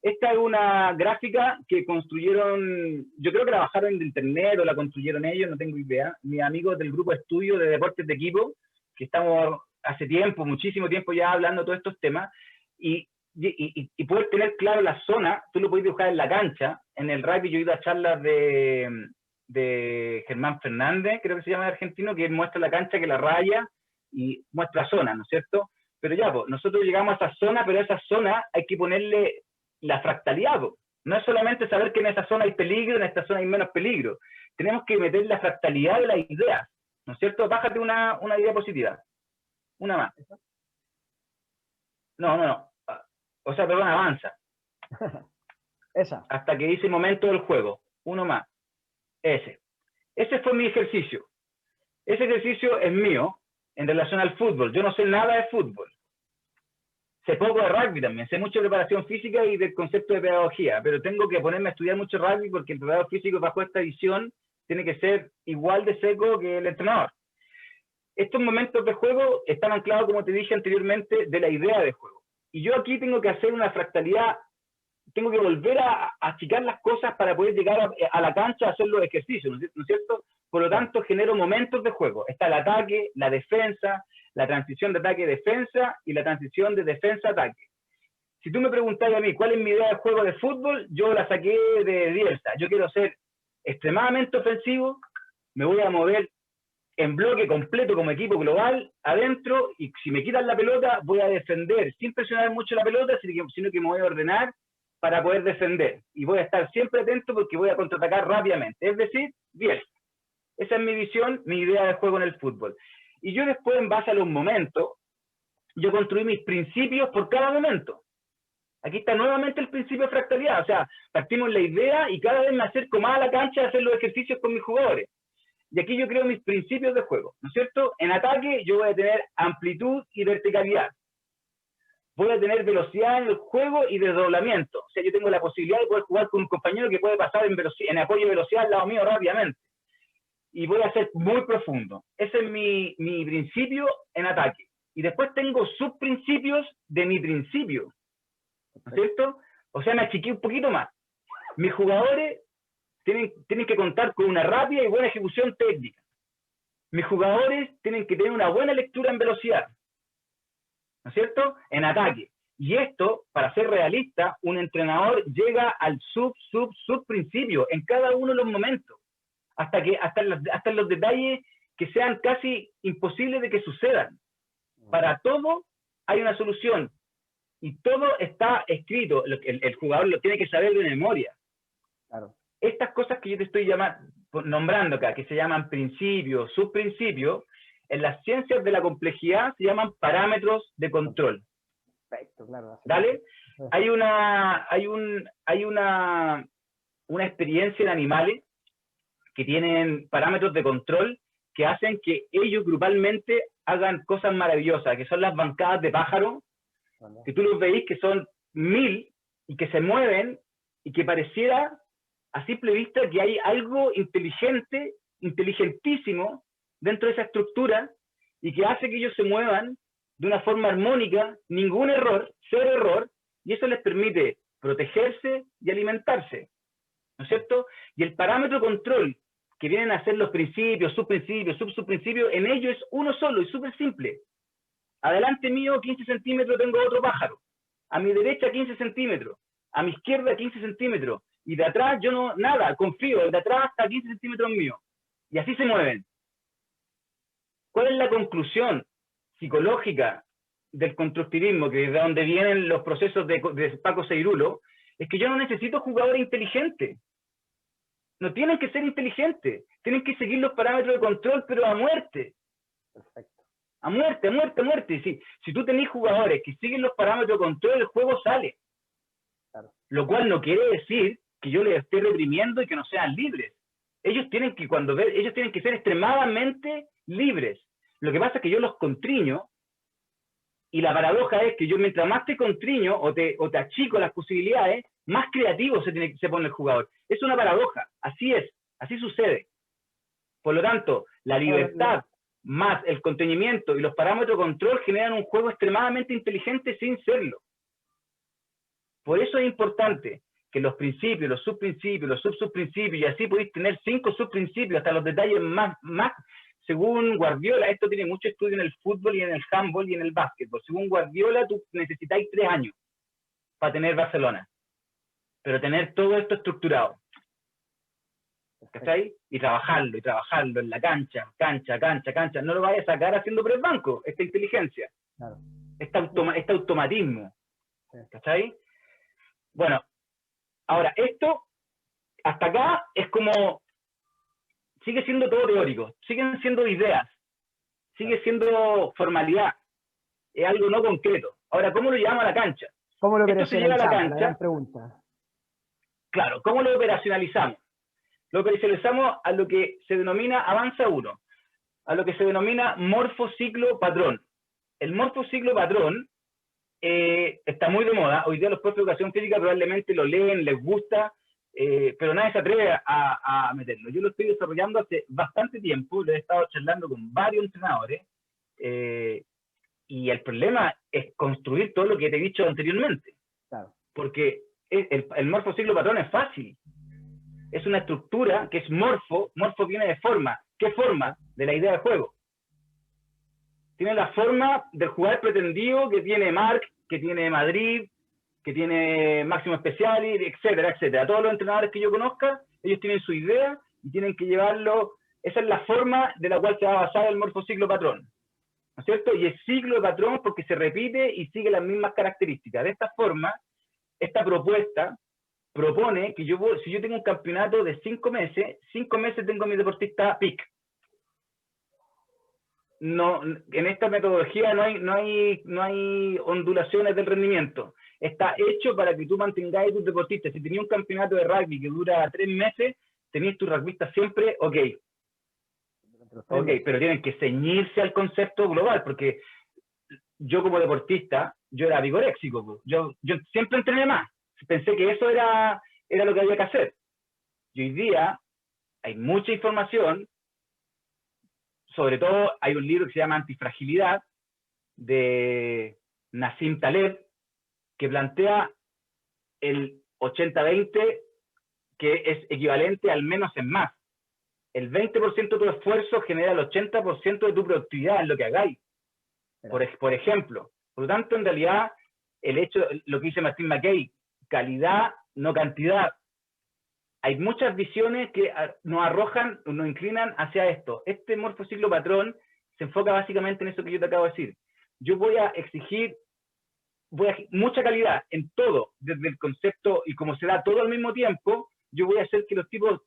Esta es una gráfica que construyeron, yo creo que la bajaron en internet o la construyeron ellos, no tengo idea, mis amigos del grupo de estudio de deportes de equipo, que estamos hace tiempo, muchísimo tiempo ya hablando de todos estos temas, y poder tener claro la zona, tú lo puedes dibujar en la cancha. En el rugby yo he ido a charlas de Germán Fernández, creo que se llama el argentino, que él muestra la cancha, que la raya y muestra zona, ¿no es cierto? Pero ya, pues, nosotros llegamos a esa zona, pero a esa zona hay que ponerle la fractalidad, pues. No es solamente saber que en esa zona hay peligro, en esta zona hay menos peligro. Tenemos que meter la fractalidad de la idea, ¿no es cierto? Bájate una idea positiva. Una más. No. O sea, perdón, avanza. Esa. Hasta que dice momento del juego. Uno más. Ese fue mi ejercicio. Ese ejercicio es mío en relación al fútbol. Yo no sé nada de fútbol. Sé poco de rugby también. Sé mucho de preparación física y del concepto de pedagogía, pero tengo que ponerme a estudiar mucho rugby porque el preparador físico bajo esta edición tiene que ser igual de seco que el entrenador. Estos momentos de juego están anclados, como te dije anteriormente, de la idea de juego. Y yo aquí tengo que hacer una fractalidad, tengo que volver a achicar las cosas para poder llegar a la cancha a hacer los ejercicios, ¿no es cierto? Por lo tanto, genero momentos de juego. Está el ataque, la defensa, la transición de ataque-defensa y la transición de defensa-ataque. Si tú me preguntas a mí cuál es mi idea de juego de fútbol, yo la saqué de Bielsa. Yo quiero ser extremadamente ofensivo, me voy a mover en bloque completo como equipo global, adentro, y si me quitan la pelota, voy a defender sin presionar mucho la pelota, sino que me voy a ordenar para poder defender. Y voy a estar siempre atento porque voy a contraatacar rápidamente. Es decir, bien. Esa es mi visión, mi idea de juego en el fútbol. Y yo después, en base a los momentos, yo construí mis principios por cada momento. Aquí está nuevamente el principio de fractalidad. O sea, partimos la idea y cada vez me acerco más a la cancha a hacer los ejercicios con mis jugadores. Y aquí yo creo mis principios de juego, ¿no es cierto? En ataque yo voy a tener amplitud y verticalidad. Voy a tener velocidad en el juego y desdoblamiento. O sea, yo tengo la posibilidad de poder jugar con un compañero que puede pasar en apoyo de velocidad al lado mío rápidamente. Y voy a ser muy profundo. Ese es mi principio en ataque. Y después tengo subprincipios de mi principio, ¿no es cierto? O sea, me achiqué un poquito más. Mis jugadores tienen que contar con una rápida y buena ejecución técnica. Mis jugadores tienen que tener una buena lectura en velocidad, ¿no es cierto? En ataque. Y esto, para ser realista, un entrenador llega al subprincipio en cada uno de los momentos, hasta en los detalles que sean casi imposibles de que sucedan. Para todo hay una solución y todo está escrito. El jugador lo tiene que saber de memoria. Claro. Estas cosas que yo te estoy nombrando acá, que se llaman principios, subprincipios, en las ciencias de la complejidad se llaman parámetros de control. Perfecto, claro. ¿Dale? Hay una experiencia en animales que tienen parámetros de control que hacen que ellos grupalmente hagan cosas maravillosas, que son las bancadas de pájaros, que tú los veis que son 1000 y que se mueven y que pareciera a simple vista que hay algo inteligente, inteligentísimo dentro de esa estructura y que hace que ellos se muevan de una forma armónica, ningún error, cero error, y eso les permite protegerse y alimentarse, ¿no es cierto? Y el parámetro control que vienen a ser los principios, subprincipios, subprincipios, en ello es uno solo y súper simple. Adelante mío, 15 centímetros, tengo otro pájaro. A mi derecha, 15 centímetros. A mi izquierda, 15 centímetros. Y de atrás, yo no, nada, confío. El de atrás está 15 centímetros mío. Y así se mueven. ¿Cuál es la conclusión psicológica del constructivismo, que es de donde vienen los procesos de Paco Seirulo? Es que yo no necesito jugadores inteligentes. No tienen que ser inteligentes. Tienen que seguir los parámetros de control, pero a muerte. Perfecto. A muerte, a muerte, a muerte. Si tú tenés jugadores que siguen los parámetros de control, el juego sale. Claro. Lo cual no quiere decir que yo les esté reprimiendo y que no sean libres. Ellos tienen que ser extremadamente libres. Lo que pasa es que yo los contriño, y la paradoja es que yo mientras más te contriño o te achico las posibilidades, más creativo se pone el jugador. Es una paradoja, así es, así sucede. Por lo tanto, la libertad más el contenimiento y los parámetros de control generan un juego extremadamente inteligente sin serlo. Por eso es importante que los principios, los subprincipios, los subprincipios, y así podéis tener 5 subprincipios hasta los detalles más, según Guardiola, esto tiene mucho estudio en el fútbol y en el handball y en el básquetbol. Según Guardiola, tú necesitáis 3 años para tener Barcelona, pero tener todo esto estructurado. ¿Cachai? Y trabajarlo en la cancha. No lo vayas a sacar haciendo press banco, esta inteligencia. Claro. Este automatismo. ¿Cachai? Bueno, ahora, esto, hasta acá, es como, sigue siendo todo teórico, siguen siendo ideas, sigue siendo formalidad, es algo no concreto. Ahora, ¿cómo lo llevamos a la cancha? ¿Cómo lo operacionalizamos? La gran pregunta. Claro, ¿cómo lo operacionalizamos? Lo operacionalizamos a lo que se denomina Avanza 1, a lo que se denomina morfociclo-patrón. El morfociclo-patrón está muy de moda. Hoy día los profes de educación física probablemente lo leen, les gusta, pero nadie se atreve a meterlo. Yo lo estoy desarrollando hace bastante tiempo, lo he estado charlando con varios entrenadores, y el problema es construir todo lo que te he dicho anteriormente. Claro. Porque el morfociclo-patrón es fácil. Es una estructura que es morfo viene de forma. ¿Qué forma? De la idea de juego. Tiene la forma del jugador pretendido que tiene Marc, que tiene Madrid, que tiene Máximo Speciali, etcétera, etcétera. Todos los entrenadores que yo conozca, ellos tienen su idea y tienen que llevarlo. Esa es la forma de la cual se va a basar el morfociclo patrón. ¿No es cierto? Y es ciclo de patrón porque se repite y sigue las mismas características. De esta forma, esta propuesta propone que si yo tengo un campeonato de 5 meses, 5 meses tengo a mi deportista peak. No, en esta metodología no hay ondulaciones del rendimiento. Está hecho para que tú mantengáis tus deportistas. Si tenías un campeonato de rugby que dura 3 meses, tenías tus rugbyistas siempre, ok, pero tienen que ceñirse al concepto global, porque yo como deportista, yo era vigoréxico, yo siempre entrené más. Pensé que eso era lo que había que hacer. Y hoy día hay mucha información. Sobre todo hay un libro que se llama Antifragilidad, de Nassim Taleb, que plantea el 80-20, que es equivalente al menos en más. El 20% de tu esfuerzo genera el 80% de tu productividad en lo que hagáis. Por ejemplo. Por lo tanto, en realidad, lo que dice Martin McKay, calidad, no cantidad. Hay muchas visiones que nos inclinan hacia esto. Este morfociclo patrón se enfoca básicamente en eso que yo te acabo de decir. Yo voy a exigir mucha calidad en todo, desde el concepto, y como se da todo al mismo tiempo, yo voy a hacer que los tipos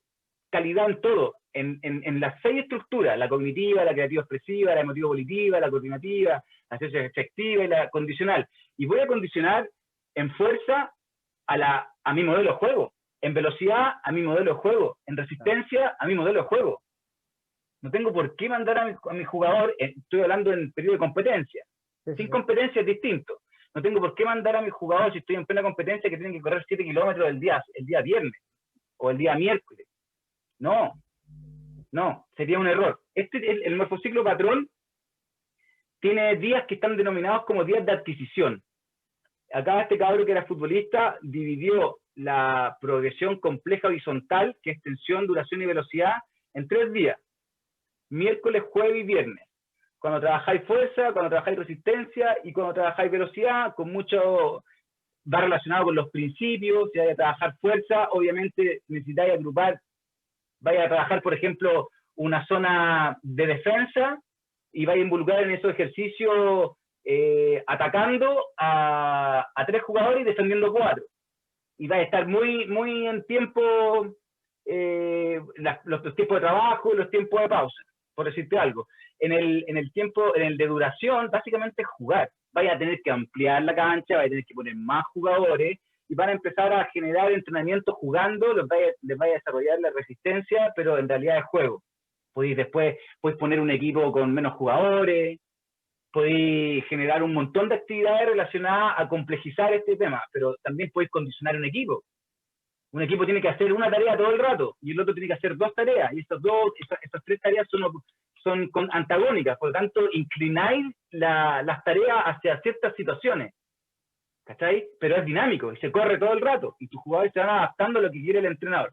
calidad en todo, en las 6 estructuras, la cognitiva, la creativa expresiva, la emotiva volitiva, la coordinativa, la efectiva y la condicional. Y voy a condicionar en fuerza a mi modelo de juego. En velocidad, a mi modelo de juego. En resistencia, a mi modelo de juego. No tengo por qué mandar a mi jugador, estoy hablando en periodo de competencia. Sin competencia es distinto. No tengo por qué mandar a mi jugador, si estoy en plena competencia, que tienen que correr 7 kilómetros el día viernes o el día miércoles. No, sería un error. El morfociclo patrón tiene días que están denominados como días de adquisición. Acá este cabrón que era futbolista dividió la progresión compleja horizontal, que es tensión, duración y velocidad, en 3 días. Miércoles, jueves y viernes. Cuando trabajáis fuerza, cuando trabajáis resistencia y cuando trabajáis velocidad, va relacionado con los principios. Si vais a trabajar fuerza, obviamente necesitáis agrupar, vais a trabajar, por ejemplo, una zona de defensa y vais a involucrar en esos ejercicios atacando a 3 jugadores y defendiendo 4. Y va a estar muy en tiempo, los tiempos de trabajo y los tiempos de pausa, por decirte algo. En el tiempo, en el de duración, básicamente es jugar. Vaya a tener que ampliar la cancha, vaya a tener que poner más jugadores, y van a empezar a generar entrenamiento jugando, les vaya a desarrollar la resistencia, pero en realidad es juego. Después podéis poner un equipo con menos jugadores, podéis generar un montón de actividades relacionadas a complejizar este tema, pero también podéis condicionar un equipo. Un equipo tiene que hacer una tarea todo el rato y el otro tiene que hacer 2 tareas, y esas 3 tareas son antagónicas, por lo tanto inclináis las tareas hacia ciertas situaciones, ¿cachai? Pero es dinámico y se corre todo el rato y tus jugadores se van adaptando a lo que quiere el entrenador.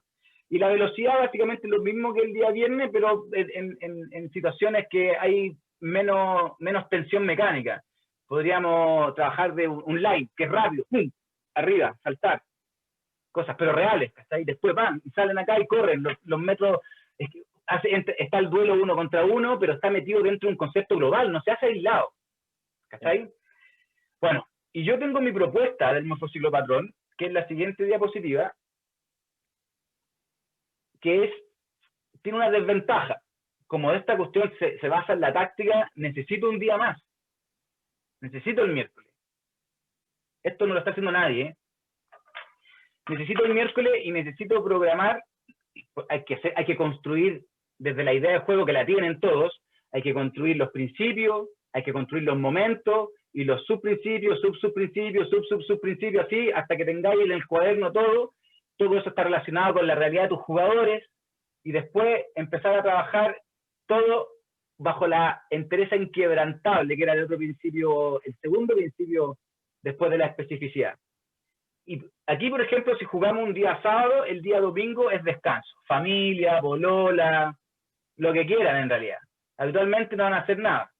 Y la velocidad básicamente es lo mismo que el día viernes, pero en situaciones que hay menos tensión mecánica. Podríamos trabajar de un line, que es rápido, ¡pum!, arriba, saltar, cosas, pero reales, ¿cachai? Después van y salen acá y corren los metros. Está el duelo 1 contra 1, pero está metido dentro de un concepto global, no se hace aislado, ¿cachai? Bueno, y yo tengo mi propuesta del morfociclopatrón, que es la siguiente diapositiva, que tiene una desventaja. Como esta cuestión se basa en la táctica, necesito un día más. Necesito el miércoles. Esto no lo está haciendo nadie, ¿eh? Necesito el miércoles y necesito programar. Hay que construir desde la idea de juego, que la tienen todos. Hay que construir los principios, hay que construir los momentos y los subprincipios, subprincipios, subprincipios, así, hasta que tengáis en el cuaderno todo. Todo eso está relacionado con la realidad de tus jugadores, y después empezar a trabajar todo bajo la entereza inquebrantable, que era el otro principio, el segundo principio después de la especificidad. Y aquí, por ejemplo, si jugamos un día sábado, el día domingo es descanso. Familia, bolola, lo que quieran en realidad. Habitualmente no van a hacer nada.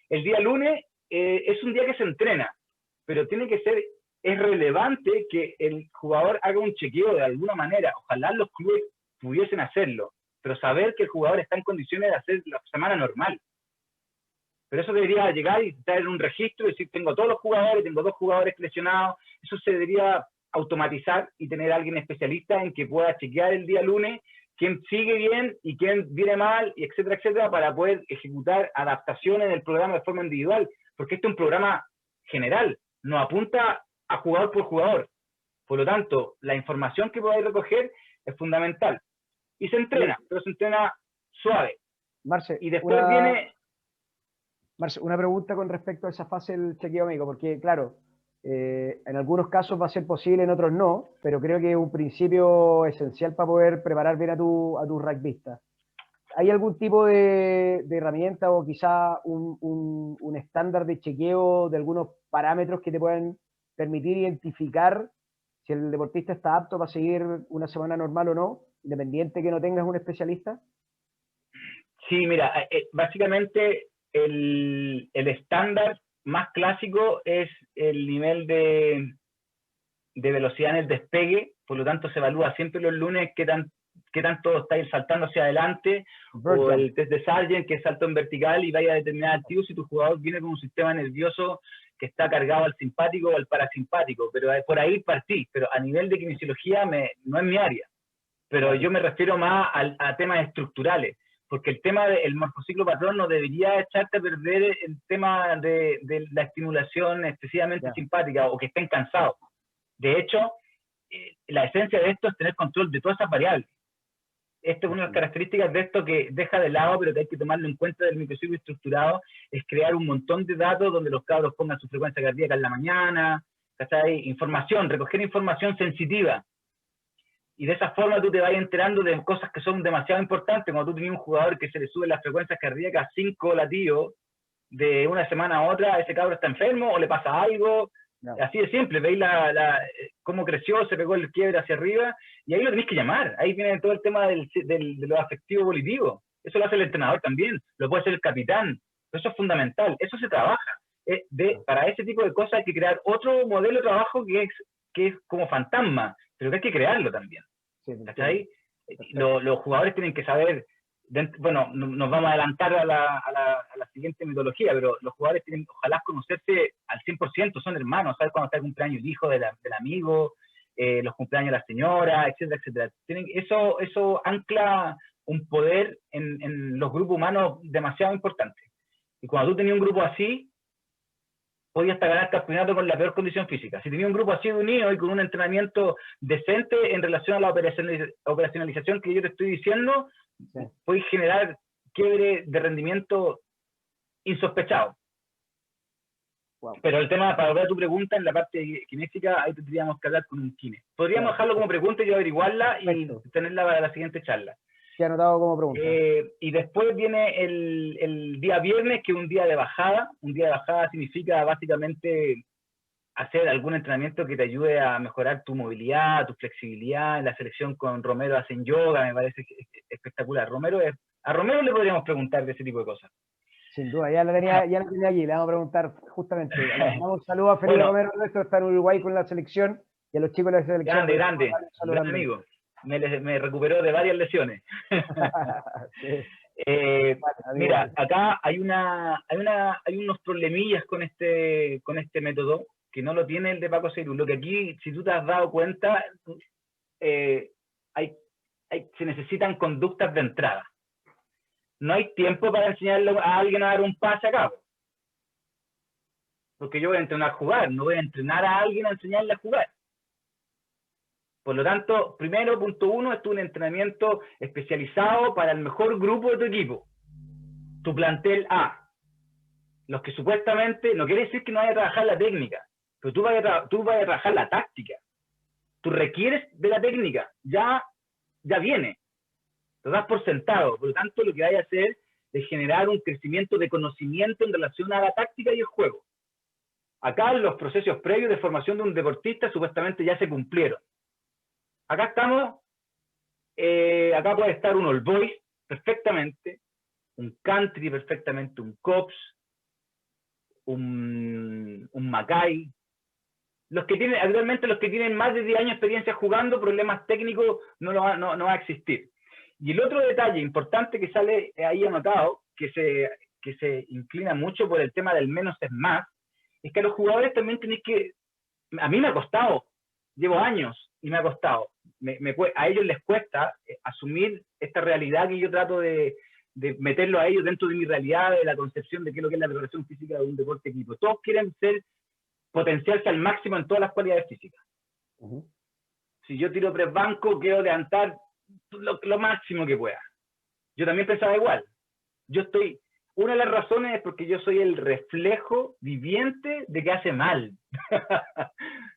El día lunes es un día que se entrena, pero tiene que ser, es relevante que el jugador haga un chequeo de alguna manera. Ojalá los clubes pudiesen hacerlo, pero saber que el jugador está en condiciones de hacer la semana normal. Pero eso debería llegar y estar en un registro y decir, tengo todos los jugadores, tengo 2 jugadores lesionados. Eso se debería automatizar y tener a alguien especialista en que pueda chequear el día lunes quién sigue bien y quién viene mal, y etcétera, etcétera, para poder ejecutar adaptaciones del programa de forma individual, porque este es un programa general, no apunta a jugador por jugador. Por lo tanto, la información que podáis recoger es fundamental. Y se entrena, pero se entrena suave. Marce, y después viene... Marce, una pregunta con respecto a esa fase del chequeo médico, porque claro, en algunos casos va a ser posible, en otros no, pero creo que es un principio esencial para poder preparar bien a tu rugbyista. ¿Hay algún tipo de herramienta o quizá un estándar de chequeo de algunos parámetros que te puedan permitir identificar si el deportista está apto para seguir una semana normal o no, independiente que no tengas un especialista? Sí, mira, básicamente el estándar más clásico es el nivel de velocidad en el despegue, por lo tanto se evalúa siempre los lunes qué tanto estáis saltando hacia adelante, o el test de Sargent, que es salto en vertical, y vaya a determinar al tío si tu jugador viene con un sistema nervioso que está cargado al simpático o al parasimpático, pero por ahí partí, pero a nivel de kinesiología no es mi área, pero yo me refiero más a temas estructurales, porque el tema del morfociclopatrón no debería echarte a perder el tema de la estimulación excesivamente simpática o que estén cansados. De hecho, la esencia de esto es tener control de todas esas variables. Esta es una de las características de esto que deja de lado, pero que hay que tomarlo en cuenta del microciclo estructurado, es crear un montón de datos donde los cabros pongan su frecuencia cardíaca en la mañana, ¿cachai? Información, recoger información sensitiva. Y de esa forma tú te vas enterando de cosas que son demasiado importantes. Cuando tú tenías un jugador que se le sube las frecuencias cardíacas 5 latidos de una semana a otra, ese cabro está enfermo o le pasa algo. No. Así de simple, veis cómo creció, se pegó el quiebre hacia arriba, y ahí lo tenéis que llamar. Ahí viene todo el tema de lo afectivo volitivo. Eso lo hace el entrenador también, lo puede hacer el capitán. Eso es fundamental, eso se trabaja. Para ese tipo de cosas hay que crear otro modelo de trabajo que es como fantasma, pero que hay que crearlo también. Sí, ¿cachai? Los jugadores tienen que saber, bueno, nos vamos a adelantar a la siguiente metodología, pero los jugadores tienen, ojalá, conocerse al 100%, son hermanos, ¿sabes? Cuando está el cumpleaños el hijo del amigo, los cumpleaños de la señora, etcétera, etcétera. Eso ancla un poder en los grupos humanos demasiado importante. Y cuando tú tenías un grupo así, podía hasta ganar campeonato con la peor condición física. Si tenía un grupo así de unido y con un entrenamiento decente en relación a la operacionalización que yo te estoy diciendo, sí, podéis generar quiebre de rendimiento insospechado. Wow. Pero el tema, para volver a tu pregunta, en la parte kinésica, ahí tendríamos que hablar con un kine. Podríamos dejarlo como pregunta y yo averiguarla y tenerla para la siguiente charla. Se ha anotado como pregunta. Y después viene el día viernes, que es un día de bajada. Un día de bajada significa básicamente hacer algún entrenamiento que te ayude a mejorar tu movilidad, tu flexibilidad. En la selección con Romero hacen yoga, me parece espectacular. A Romero le podríamos preguntar de ese tipo de cosas. Sin duda, ya la tenía allí, le vamos a preguntar justamente. Un saludo a Felipe Romero, nuestro está en Uruguay con la selección, y a los chicos de la selección. Grande, gran amigo. Me recuperó de varias lesiones. Sí. Mira, acá hay unos problemillas con este método, que no lo tiene el de Paco Ceirú. Lo que aquí, si tú te has dado cuenta, se necesitan conductas de entrada. No hay tiempo para enseñarle a alguien a dar un pase acá. Porque yo voy a entrenar a jugar, no voy a entrenar a alguien a enseñarle a jugar. Por lo tanto, primero, punto 1, es un entrenamiento especializado para el mejor grupo de tu equipo. Tu plantel A. Los que supuestamente, no quiere decir que no vaya a trabajar la técnica, pero tú vayas a trabajar la táctica. Tú requieres de la técnica, ya viene. Lo das por sentado. Por lo tanto, lo que vaya a hacer es generar un crecimiento de conocimiento en relación a la táctica y el juego. Acá los procesos previos de formación de un deportista supuestamente ya se cumplieron. Acá estamos, acá puede estar un All Boys perfectamente, un Country perfectamente, un Cops, un Macay. Actualmente los que tienen más de 10 años de experiencia jugando, problemas técnicos no va a existir. Y el otro detalle importante que sale ahí anotado, que se inclina mucho por el tema del menos es más, es que a los jugadores también tenéis que... A mí me ha costado, llevo años y me ha costado. A ellos les cuesta asumir esta realidad que yo trato de meterlo a ellos dentro de mi realidad, de la concepción de qué es lo que es la preparación física de un deporte equipo. Todos quieren potenciarse al máximo en todas las cualidades físicas. Si yo tiro press banco, quiero levantar lo máximo que pueda. Yo también pensaba igual. Una de las razones es porque yo soy el reflejo viviente de que hace mal.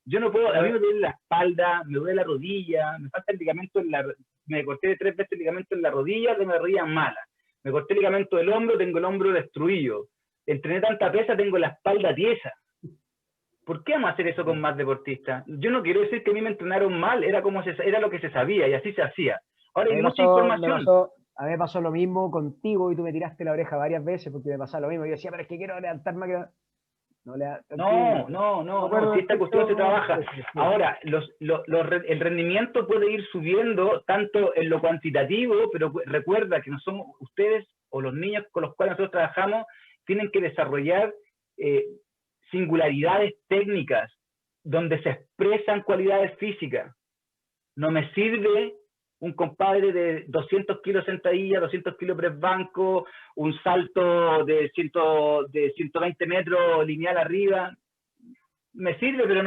Yo no puedo, a mí me duele la espalda, me duele la rodilla, me falta el ligamento me corté 3 veces el ligamento en la rodilla, de una rodilla mala. Me corté el ligamento del hombro, tengo el hombro destruido. Entrené tanta pesa, tengo la espalda tiesa. ¿Por qué vamos a hacer eso con más deportistas? Yo no quiero decir que a mí me entrenaron mal, era lo que se sabía y así se hacía. Ahora hay mucha información. A mí me pasó lo mismo contigo y tú me tiraste la oreja varias veces porque me pasaba lo mismo. Yo decía, pero es que quiero levantar más que... No, si esta cuestión se trabaja. Ahora, el rendimiento puede ir subiendo tanto en lo cuantitativo, pero recuerda que no somos ustedes o los niños con los cuales nosotros trabajamos, tienen que desarrollar singularidades técnicas donde se expresan cualidades físicas. No me sirve un compadre de 200 kilos sentadilla, 200 kilos press banco, un salto de 120 metros lineal arriba. Me sirve, pero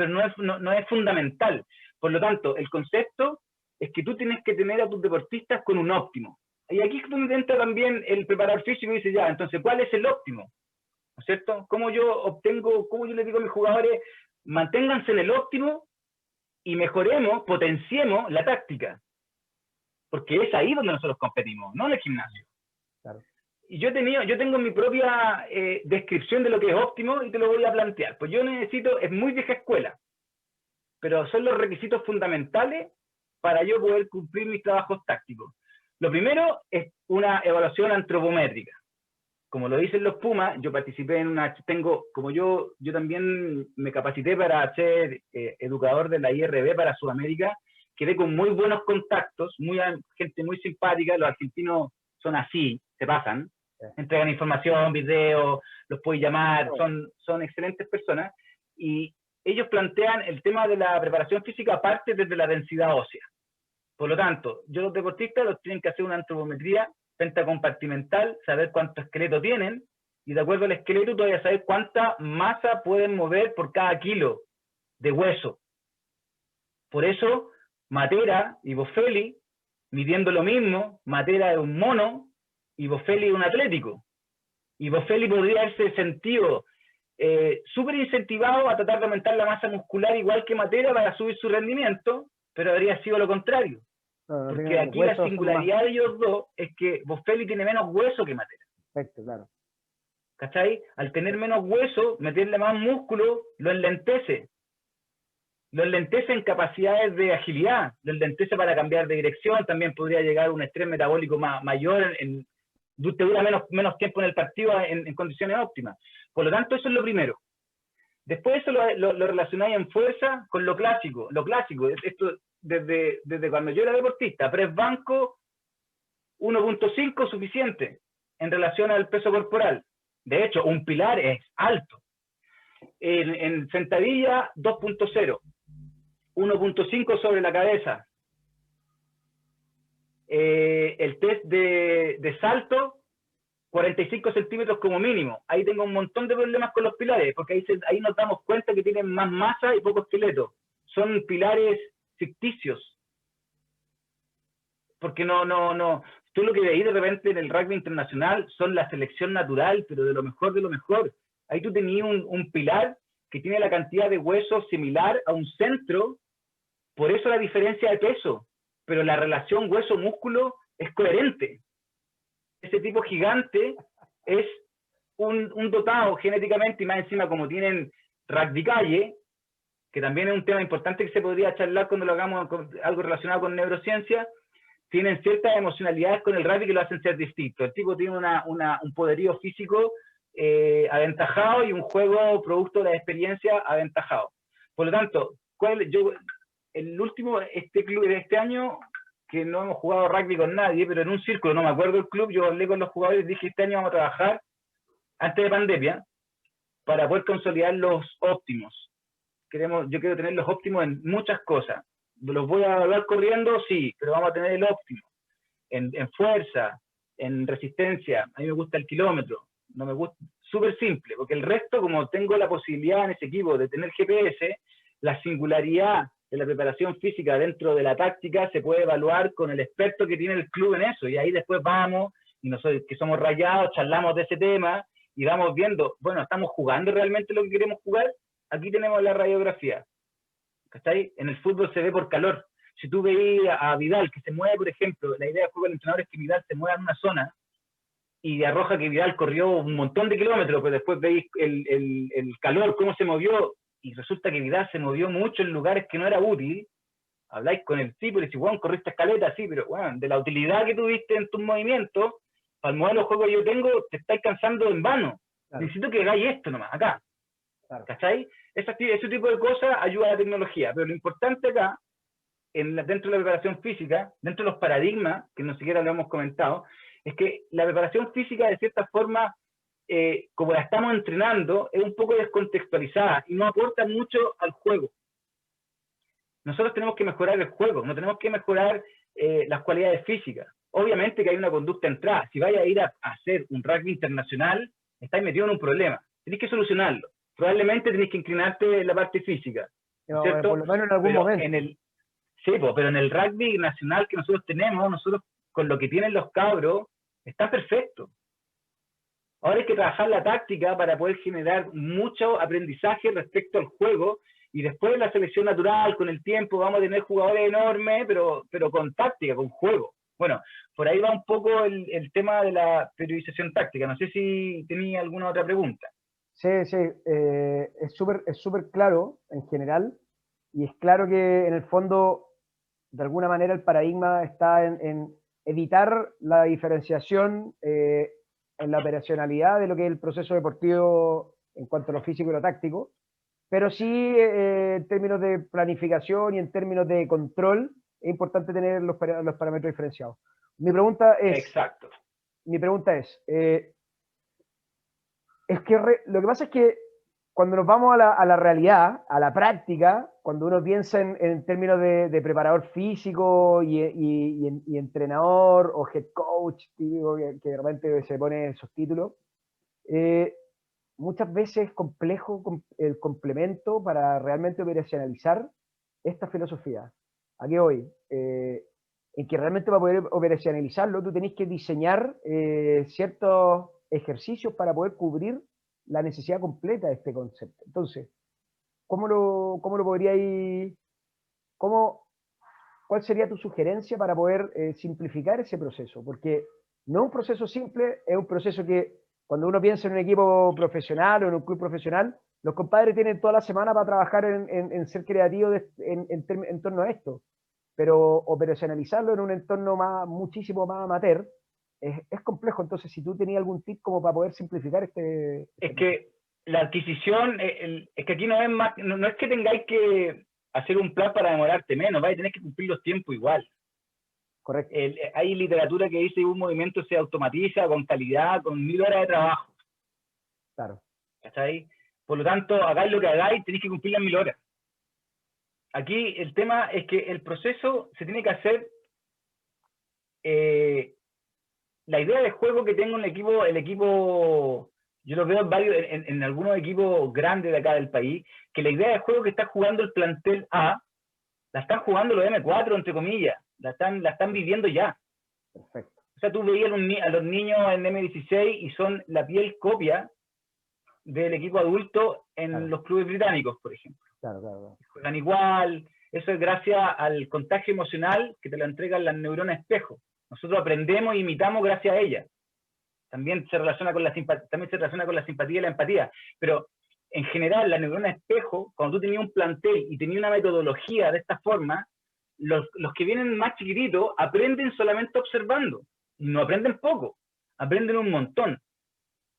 no es fundamental. Por lo tanto, el concepto es que tú tienes que tener a tus deportistas con un óptimo. Y aquí es donde entra también el preparador físico y dice, ya, entonces, ¿cuál es el óptimo? ¿No es cierto? ¿Cómo yo le digo a mis jugadores, manténganse en el óptimo y mejoremos, potenciemos la táctica? Porque es ahí donde nosotros competimos, no en el gimnasio. Claro. Y yo tengo mi propia descripción de lo que es óptimo y te lo voy a plantear. Pues yo es muy vieja escuela, pero son los requisitos fundamentales para yo poder cumplir mis trabajos tácticos. Lo primero es una evaluación antropométrica. Como lo dicen los Pumas, yo participé yo también me capacité para ser educador de la IRB para Sudamérica. Quedé con muy buenos contactos, gente muy simpática. Los argentinos son así, se pasan, entregan información, videos, los puedes llamar, son excelentes personas. Y ellos plantean el tema de la preparación física aparte desde la densidad ósea. Por lo tanto, los deportistas los tienen que hacer una antropometría pentacompartimental, saber cuánto esqueleto tienen, y de acuerdo al esqueleto tú vas a saber cuánta masa pueden mover por cada kilo de hueso. Por eso, Matera y Bofelli, midiendo lo mismo, Matera es un mono y Bofelli es un atlético. Y Bofelli podría haberse sentido súper incentivado a tratar de aumentar la masa muscular igual que Matera para subir su rendimiento, pero habría sido lo contrario. Porque aquí la singularidad de ellos dos es que Bofelli tiene menos hueso que Matera. Perfecto, claro. ¿Cachai? Al tener menos hueso, meterle más músculo, lo enlentece. Lo enlentece en capacidades de agilidad, lo enlentece para cambiar de dirección, también podría llegar a un estrés metabólico mayor, te dura menos tiempo en el partido en condiciones óptimas. Por lo tanto, eso es lo primero. Después eso lo relacionáis en fuerza con lo clásico. Lo clásico, esto desde cuando yo era deportista, press banco 1.5 suficiente en relación al peso corporal. De hecho, un pilar es alto. En sentadilla 2.0. 1.5 sobre la cabeza. El test de salto, 45 centímetros como mínimo. Ahí tengo un montón de problemas con los pilares, porque ahí nos damos cuenta que tienen más masa y poco esqueleto. Son pilares ficticios. Porque no. Tú lo que veis de repente en el rugby internacional son la selección natural, pero de lo mejor de lo mejor. Ahí tú tenías un pilar que tiene la cantidad de huesos similar a un centro, por eso la diferencia de peso, pero la relación hueso-músculo es coherente. Ese tipo gigante es un dotado genéticamente, y más encima como tienen rugby calle, que también es un tema importante que se podría charlar cuando lo hagamos algo relacionado con neurociencia, tienen ciertas emocionalidades con el rugby que lo hacen ser distinto. El tipo tiene un poderío físico aventajado y un juego producto de la experiencia aventajado. Por lo tanto, el último, club de este año, que no hemos jugado rugby con nadie, pero en un círculo, no me acuerdo el club, yo hablé con los jugadores y dije, este año vamos a trabajar, antes de pandemia, para poder consolidar los óptimos. Yo quiero tener los óptimos en muchas cosas. ¿Los voy a hablar corriendo? Sí, pero vamos a tener el óptimo. En fuerza, en resistencia, a mí me gusta el kilómetro, no me gusta, súper simple, porque el resto, como tengo la posibilidad en ese equipo de tener GPS, la singularidad de la preparación física dentro de la táctica se puede evaluar con el experto que tiene el club en eso, y ahí después vamos, y nosotros que somos rayados, charlamos de ese tema, y vamos viendo, bueno, ¿estamos jugando realmente lo que queremos jugar? Aquí tenemos la radiografía. ¿Cachai? En el fútbol se ve por calor. Si tú veías a Vidal que se mueve, por ejemplo, la idea del juego del entrenador es que Vidal se mueva en una zona y arroja que Vidal corrió un montón de kilómetros, pero después veis el calor, cómo se movió, y resulta que Vidal se movió mucho en lugares que no era útil. Habláis con el tipo y le decís, bueno, corriste escaleta, sí, pero bueno, de la utilidad que tuviste en tus movimientos, para el modelo de juego que yo tengo, te estáis cansando en vano. Claro. Necesito que hagáis esto nomás, acá. Claro. ¿Cachai? Ese tipo de cosas ayuda a la tecnología, pero lo importante acá, dentro de la preparación física, dentro de los paradigmas, que no siquiera lo hemos comentado, es que la preparación física, de cierta forma, como la estamos entrenando, es un poco descontextualizada y no aporta mucho al juego. Nosotros tenemos que mejorar el juego, no tenemos que mejorar las cualidades físicas. Obviamente que hay una conducta entrada. Si vais a ir a hacer un rugby internacional, estáis metidos en un problema. Tenéis que solucionarlo. Probablemente tenéis que inclinarte en la parte física. No, ¿cierto? Por lo menos en algún momento. Sí, pero en el rugby nacional que nosotros tenemos, nosotros con lo que tienen los cabros, está perfecto. Ahora hay que trabajar la táctica para poder generar mucho aprendizaje respecto al juego, y después la selección natural, con el tiempo, vamos a tener jugadores enormes, pero con táctica, con juego. Bueno, por ahí va un poco el tema de la periodización táctica. No sé si tenía alguna otra pregunta. Sí, es súper claro en general, y es claro que en el fondo, de alguna manera, el paradigma está en evitar la diferenciación en la operacionalidad de lo que es el proceso deportivo en cuanto a lo físico y lo táctico, pero sí en términos de planificación y en términos de control es importante tener los parámetros diferenciados. Mi pregunta es... Exacto. Mi pregunta es que lo que pasa es que cuando nos vamos a la realidad, a la práctica, cuando uno piensa en términos de preparador físico y entrenador o head coach, típico, que de repente se pone esos títulos, muchas veces es complejo el complemento para realmente operacionalizar esta filosofía. ¿A qué voy? En que realmente para poder operacionalizarlo tú tenés que diseñar ciertos ejercicios para poder cubrir la necesidad completa de este concepto. Entonces, cómo lo podríais, cuál sería tu sugerencia para poder simplificar ese proceso? Porque no es un proceso simple, es un proceso que cuando uno piensa en un equipo profesional o en un club profesional, los compadres tienen toda la semana para trabajar en ser creativos en torno a esto. Pero operacionalizarlo en un entorno muchísimo más amateur es complejo. Entonces, si tú tenías algún tip como para poder simplificar es que la adquisición, es que aquí no es más, no es que tengáis que hacer un plan para demorarte menos, vais a tener que cumplir los tiempos igual. Correcto. Hay literatura que dice que un movimiento se automatiza con calidad, con 1000 horas de trabajo. Claro. ¿Cachai? Por lo tanto, hagáis lo que hagáis, tenéis que cumplir las 1000 horas. Aquí el tema es que el proceso se tiene que hacer. La idea de juego que tengo en el equipo, yo lo veo en algunos equipos grandes de acá del país, que la idea de juego que está jugando el plantel A, la están jugando los M4, entre comillas, la están viviendo ya. Perfecto. O sea, tú veías a los niños en M16 y son la piel copia del equipo adulto en los clubes británicos, por ejemplo. Claro. Juegan igual, eso es gracias al contagio emocional que te lo entregan las neuronas espejo. Nosotros aprendemos e imitamos gracias a ella. También se relaciona con la simpatía y la empatía. Pero en general, la neurona espejo, cuando tú tenías un plantel y tenías una metodología de esta forma, los que vienen más chiquititos aprenden solamente observando. No aprenden poco, aprenden un montón.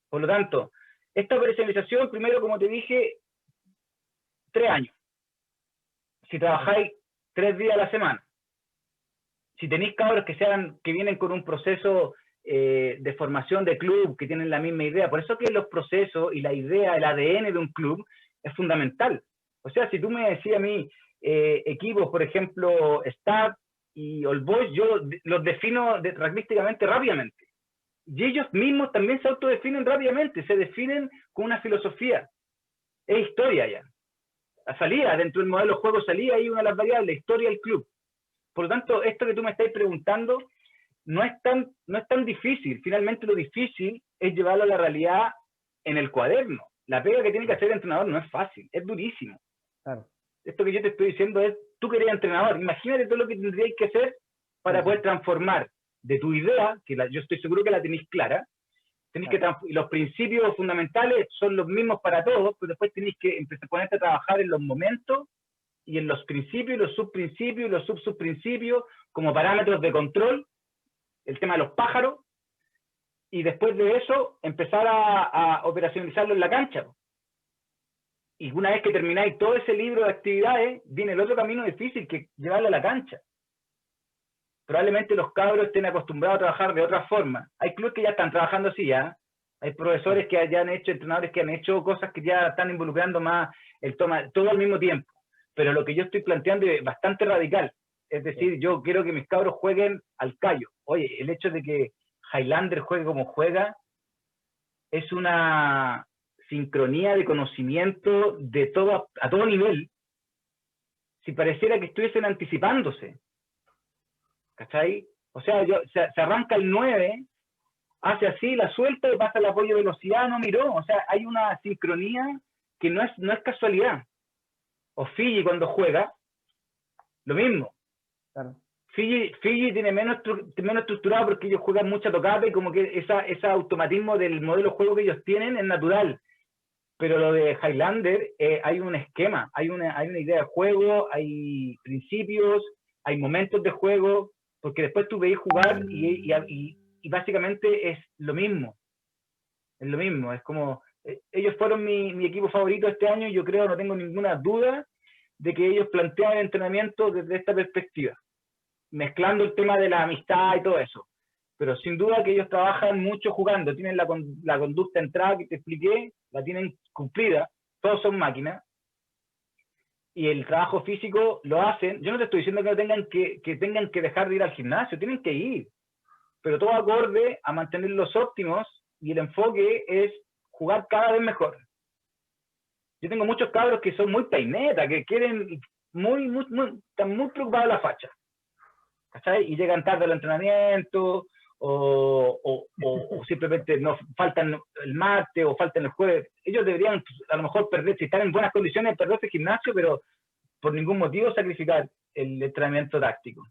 Por lo tanto, esta operacionalización, primero, como te dije, 3 años. Si trabajáis 3 días a la semana. Si tenéis cabros que vienen con un proceso de formación de club, que tienen la misma idea, por eso que los procesos y la idea, el ADN de un club es fundamental. O sea, si tú me decías a mí, equipos, por ejemplo, Stad y All Boys, yo los defino rugbyísticamente rápidamente. Y ellos mismos también se autodefinen rápidamente, se definen con una filosofía. Es historia ya. Salía, dentro del modelo de juego salía ahí una de las variables, historia del club. Por lo tanto, esto que tú me estás preguntando no es tan difícil. Finalmente lo difícil es llevarlo a la realidad en el cuaderno. La pega que tiene que hacer el entrenador no es fácil, es durísimo. Claro. Esto que yo te estoy diciendo es, tú que eres entrenador, imagínate todo lo que tendríais que hacer para poder transformar de tu idea, que yo estoy seguro que la tenéis clara, los principios fundamentales son los mismos para todos, pero después tenéis que empezar a ponerte a trabajar en los momentos y en los principios, los subprincipios y los subprincipios como parámetros de control, el tema de los pájaros, y después de eso empezar a operacionalizarlo en la cancha. Y una vez que termináis todo ese libro de actividades, viene el otro camino difícil, que llevarlo a la cancha. Probablemente los cabros estén acostumbrados a trabajar de otra forma. Hay clubes que ya están trabajando así ya. Hay profesores que ya han hecho, entrenadores que han hecho cosas que ya están involucrando más todo al mismo tiempo. Pero lo que yo estoy planteando es bastante radical. Es decir, yo quiero que mis cabros jueguen al callo. Oye, el hecho de que Highlander juegue como juega es una sincronía de conocimiento a todo nivel. Si pareciera que estuviesen anticipándose. ¿Cachai? O sea, se arranca el 9, hace así, la suelta y pasa el apoyo de velocidad, no miró. O sea, hay una sincronía que no es casualidad. O Fiji cuando juega, lo mismo. Claro. Fiji tiene menos estructurado porque ellos juegan mucha tocata y como que ese automatismo del modelo de juego que ellos tienen es natural. Pero lo de Highlander, hay un esquema, hay una idea de juego, hay principios, hay momentos de juego, porque después tú veis jugar y básicamente es lo mismo. Es lo mismo, es como, ellos fueron mi equipo favorito este año y yo creo, no tengo ninguna duda de que ellos plantean el entrenamiento desde esta perspectiva, mezclando el tema de la amistad y todo eso. Pero sin duda que ellos trabajan mucho jugando, tienen la conducta entrada que te expliqué, la tienen cumplida, todos son máquinas, y el trabajo físico lo hacen. Yo no te estoy diciendo que tengan que dejar de ir al gimnasio, tienen que ir, pero todo acorde a mantener los óptimos, y el enfoque es jugar cada vez mejor. Yo tengo muchos cabros que son muy peinetas, que quieren están muy preocupados de la facha, ¿cachai? Y llegan tarde al entrenamiento, o simplemente no faltan el martes o faltan el jueves. Ellos deberían a lo mejor perder, si están en buenas condiciones, perderse el gimnasio, pero por ningún motivo sacrificar el entrenamiento táctico.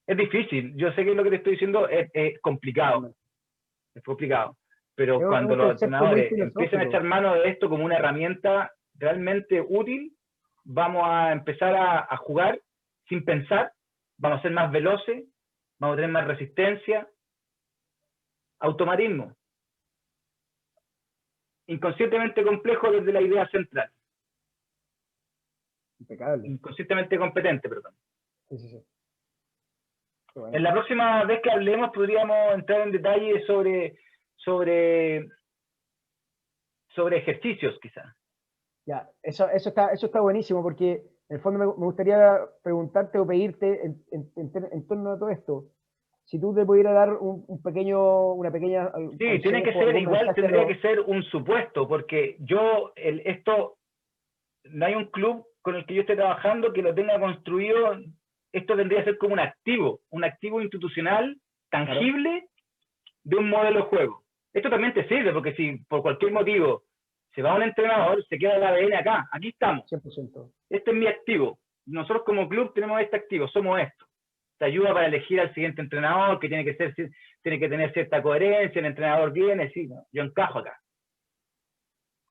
Es difícil, yo sé que lo que te estoy diciendo es complicado, pero cuando los entrenadores empiezan a echar mano de esto como una herramienta realmente útil, vamos a empezar a jugar sin pensar, vamos a ser más veloces, vamos a tener más resistencia, automatismo. Inconscientemente complejo desde la idea central. Impecable. Inconscientemente competente, perdón. Sí. Bueno. En la próxima vez que hablemos podríamos entrar en detalle sobre ejercicios, quizás. Ya, eso está buenísimo, porque en el fondo me gustaría preguntarte o pedirte en torno a todo esto, si tú te pudieras dar una pequeña... Sí, tiene que ser igual, tendría que ser un supuesto, porque no hay un club con el que yo esté trabajando que lo tenga construido. Esto tendría que ser como un activo institucional tangible de un modelo de juego. Esto también te sirve, porque si por cualquier motivo se va un entrenador, se queda el ADN acá, aquí estamos. 100%. Este es mi activo. Nosotros como club tenemos este activo, somos esto. Te ayuda para elegir al siguiente entrenador, que tiene que tener cierta coherencia, el entrenador viene, sí, no, yo encajo acá.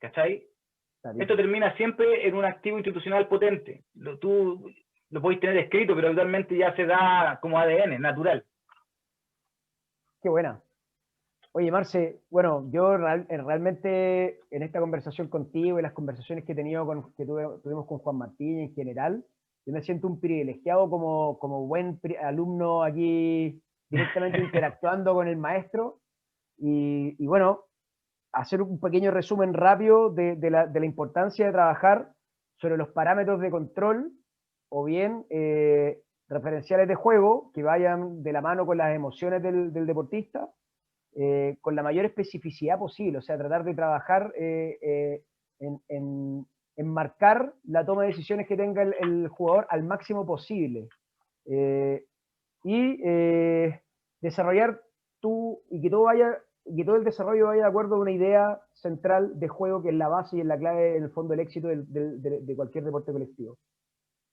¿Cachai? Esto termina siempre en un activo institucional potente. Tú lo podéis tener escrito, pero actualmente ya se da como ADN, natural. Qué buena. Oye, Marce, bueno, yo realmente en esta conversación contigo y las conversaciones que he tenido que tuvimos con Juan Martín en general, yo me siento un privilegiado como buen alumno aquí directamente interactuando con el maestro y bueno, hacer un pequeño resumen rápido de la importancia de trabajar sobre los parámetros de control o bien referenciales de juego que vayan de la mano con las emociones del deportista, con la mayor especificidad posible, o sea, tratar de trabajar en marcar la toma de decisiones que tenga el jugador al máximo posible. Desarrollar y que todo el desarrollo vaya de acuerdo a una idea central de juego que es la base y es la clave, en el fondo, del éxito de cualquier deporte colectivo.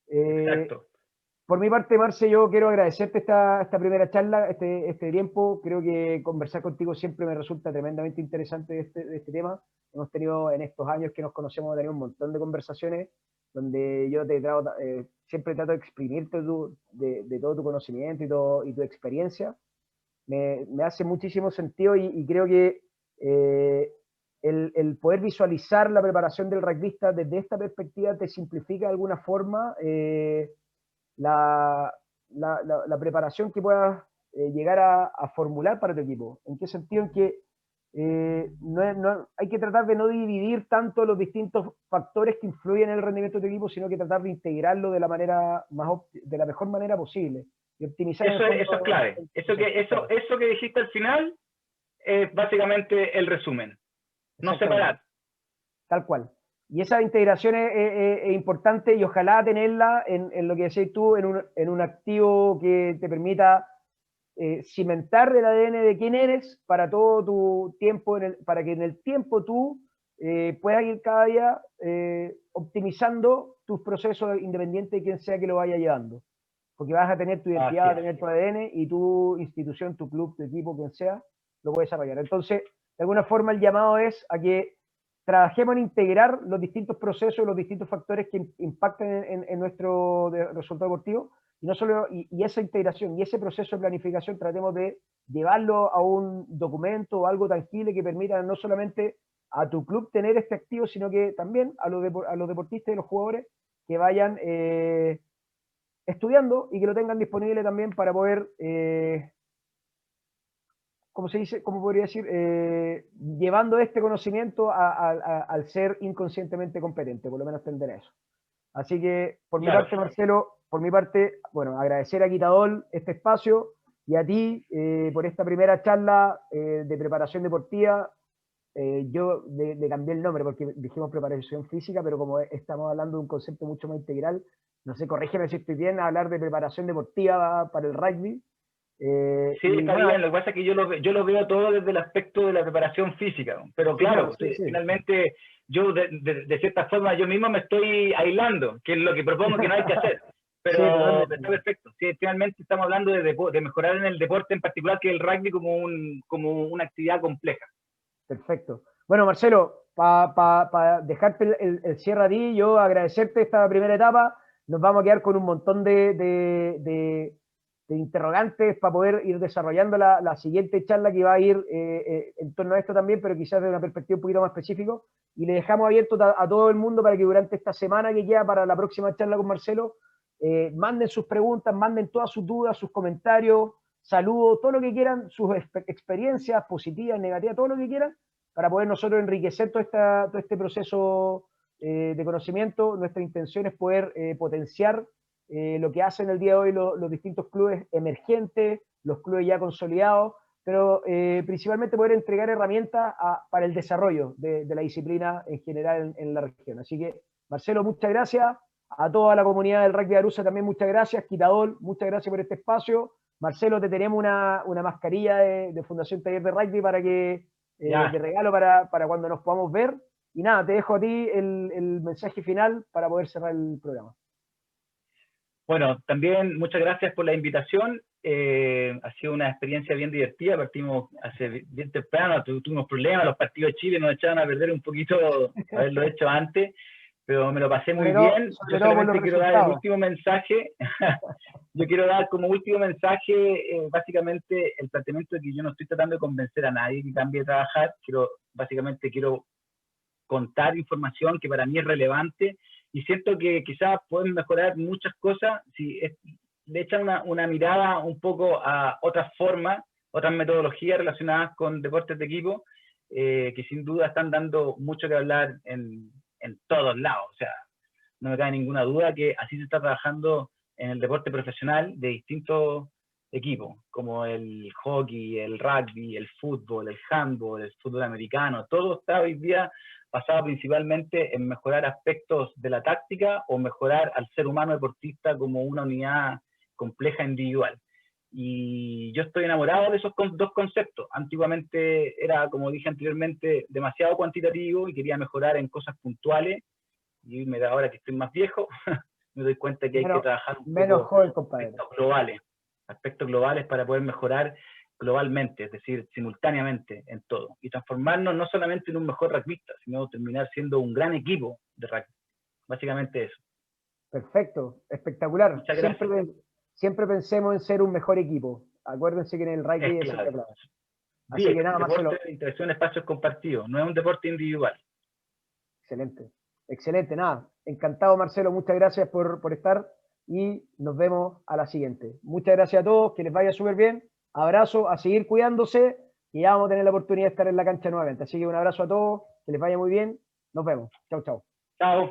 Exacto. Por mi parte, Marce, yo quiero agradecerte esta primera charla, este tiempo. Creo que conversar contigo siempre me resulta tremendamente interesante de este tema. Hemos tenido en estos años que nos conocemos, un montón de conversaciones donde yo siempre trato de exprimirte de todo tu conocimiento y tu experiencia. Me hace muchísimo sentido y creo que el poder visualizar la preparación del rugbyista desde esta perspectiva te simplifica de alguna forma la preparación que puedas llegar a formular para tu equipo. ¿En qué sentido? En que hay que tratar de no dividir tanto los distintos factores que influyen en el rendimiento de tu equipo, sino que tratar de integrarlo de la mejor manera posible y optimizar. Eso es clave. Eso que dijiste al final es básicamente el resumen. No separar. Tal cual. Y esa integración es importante y ojalá tenerla en lo que decís tú, en un activo que te permita cimentar el ADN de quién eres para todo tu tiempo, para que en el tiempo tú puedas ir cada día optimizando tus procesos independiente de quién sea que lo vaya llevando. Porque vas a tener tu identidad, vas a tener tu ADN y tu institución, tu club, tu equipo, quien sea, lo puedes desarrollar. Entonces, de alguna forma el llamado es a que trabajemos en integrar los distintos procesos, los distintos factores que impactan en nuestro resultado deportivo, y no solo y esa integración y ese proceso de planificación tratemos de llevarlo a un documento o algo tangible que permita no solamente a tu club tener este activo, sino que también a los deportistas y los jugadores que vayan estudiando y que lo tengan disponible también para poder ¿cómo podría decir? Llevando este conocimiento al ser inconscientemente competente, por lo menos tender a eso. Así que, por mi parte, Marcelo, bueno, agradecer a Quitadol este espacio y a ti por esta primera charla de preparación deportiva. yo le cambié el nombre porque dijimos preparación física, pero como estamos hablando de un concepto mucho más integral, no sé, corrígeme si estoy bien, hablar de preparación deportiva para el rugby. Sí, está bien, lo que pasa es que yo lo veo todo desde el aspecto de la preparación física, pero claro, sí, finalmente yo de cierta forma yo mismo me estoy aislando, que es lo que propongo que no hay que hacer, pero está perfecto. Sí, finalmente estamos hablando de mejorar en el deporte en particular, que es el rugby como una actividad compleja. Perfecto. Bueno, Marcelo, para dejarte el cierre a ti, yo agradecerte esta primera etapa, nos vamos a quedar con un montón de interrogantes para poder ir desarrollando la siguiente charla que va a ir en torno a esto también, pero quizás desde una perspectiva un poquito más específica. Y le dejamos abierto a todo el mundo para que durante esta semana que queda para la próxima charla con Marcelo, manden sus preguntas, manden todas sus dudas, sus comentarios, saludos, todo lo que quieran, sus experiencias positivas, negativas, todo lo que quieran, para poder nosotros enriquecer todo este proceso de conocimiento. Nuestra intención es poder potenciar lo que hacen el día de hoy los distintos clubes emergentes, los clubes ya consolidados, pero principalmente poder entregar herramientas para el desarrollo de la disciplina en general en la región. Así que, Marcelo, muchas gracias. A toda la comunidad del rugby de Arusa también muchas gracias. Quitador, muchas gracias por este espacio. Marcelo, te tenemos una mascarilla de Fundación Taller de Rugby para que de regalo para cuando nos podamos ver. Y nada, te dejo a ti el mensaje final para poder cerrar el programa. Bueno, también muchas gracias por la invitación. Ha sido una experiencia bien divertida. Partimos bien temprano, tuvimos problemas, los partidos de Chile nos echaban a perder un poquito haberlo hecho antes, pero me lo pasé muy bien. Yo solamente quiero dar el último mensaje. Yo quiero dar como último mensaje básicamente el planteamiento de que yo no estoy tratando de convencer a nadie que cambie de trabajar. Básicamente quiero contar información que para mí es relevante y siento que quizás pueden mejorar muchas cosas si le echan una mirada un poco a otras formas, otras metodologías relacionadas con deportes de equipo, que sin duda están dando mucho que hablar en todos lados. O sea, no me cabe ninguna duda que así se está trabajando en el deporte profesional de distintos equipos, como el hockey, el rugby, el fútbol, el handball, el fútbol americano. Todo está hoy día basado principalmente en mejorar aspectos de la táctica o mejorar al ser humano deportista como una unidad compleja individual. Y yo estoy enamorado de esos dos conceptos. Antiguamente era, como dije anteriormente, demasiado cuantitativo y quería mejorar en cosas puntuales. Y ahora que estoy más viejo, me doy cuenta que hay que trabajar un poco aspectos globales para poder mejorar globalmente, es decir, simultáneamente en todo, y transformarnos no solamente en un mejor rugbyista, sino terminar siendo un gran equipo de rugby. Básicamente eso. Perfecto, espectacular. Siempre pensemos en ser un mejor equipo. Acuérdense que en el rugby es clave. Así que nada, Marcelo. De interacción en espacios compartidos, no es un deporte individual. Excelente, excelente, nada. Encantado, Marcelo, muchas gracias por estar y nos vemos a la siguiente. Muchas gracias a todos, que les vaya súper bien. Abrazo, a seguir cuidándose y ya vamos a tener la oportunidad de estar en la cancha nuevamente. Así que un abrazo a todos, que les vaya muy bien. Nos vemos. Chau, chau. Chao.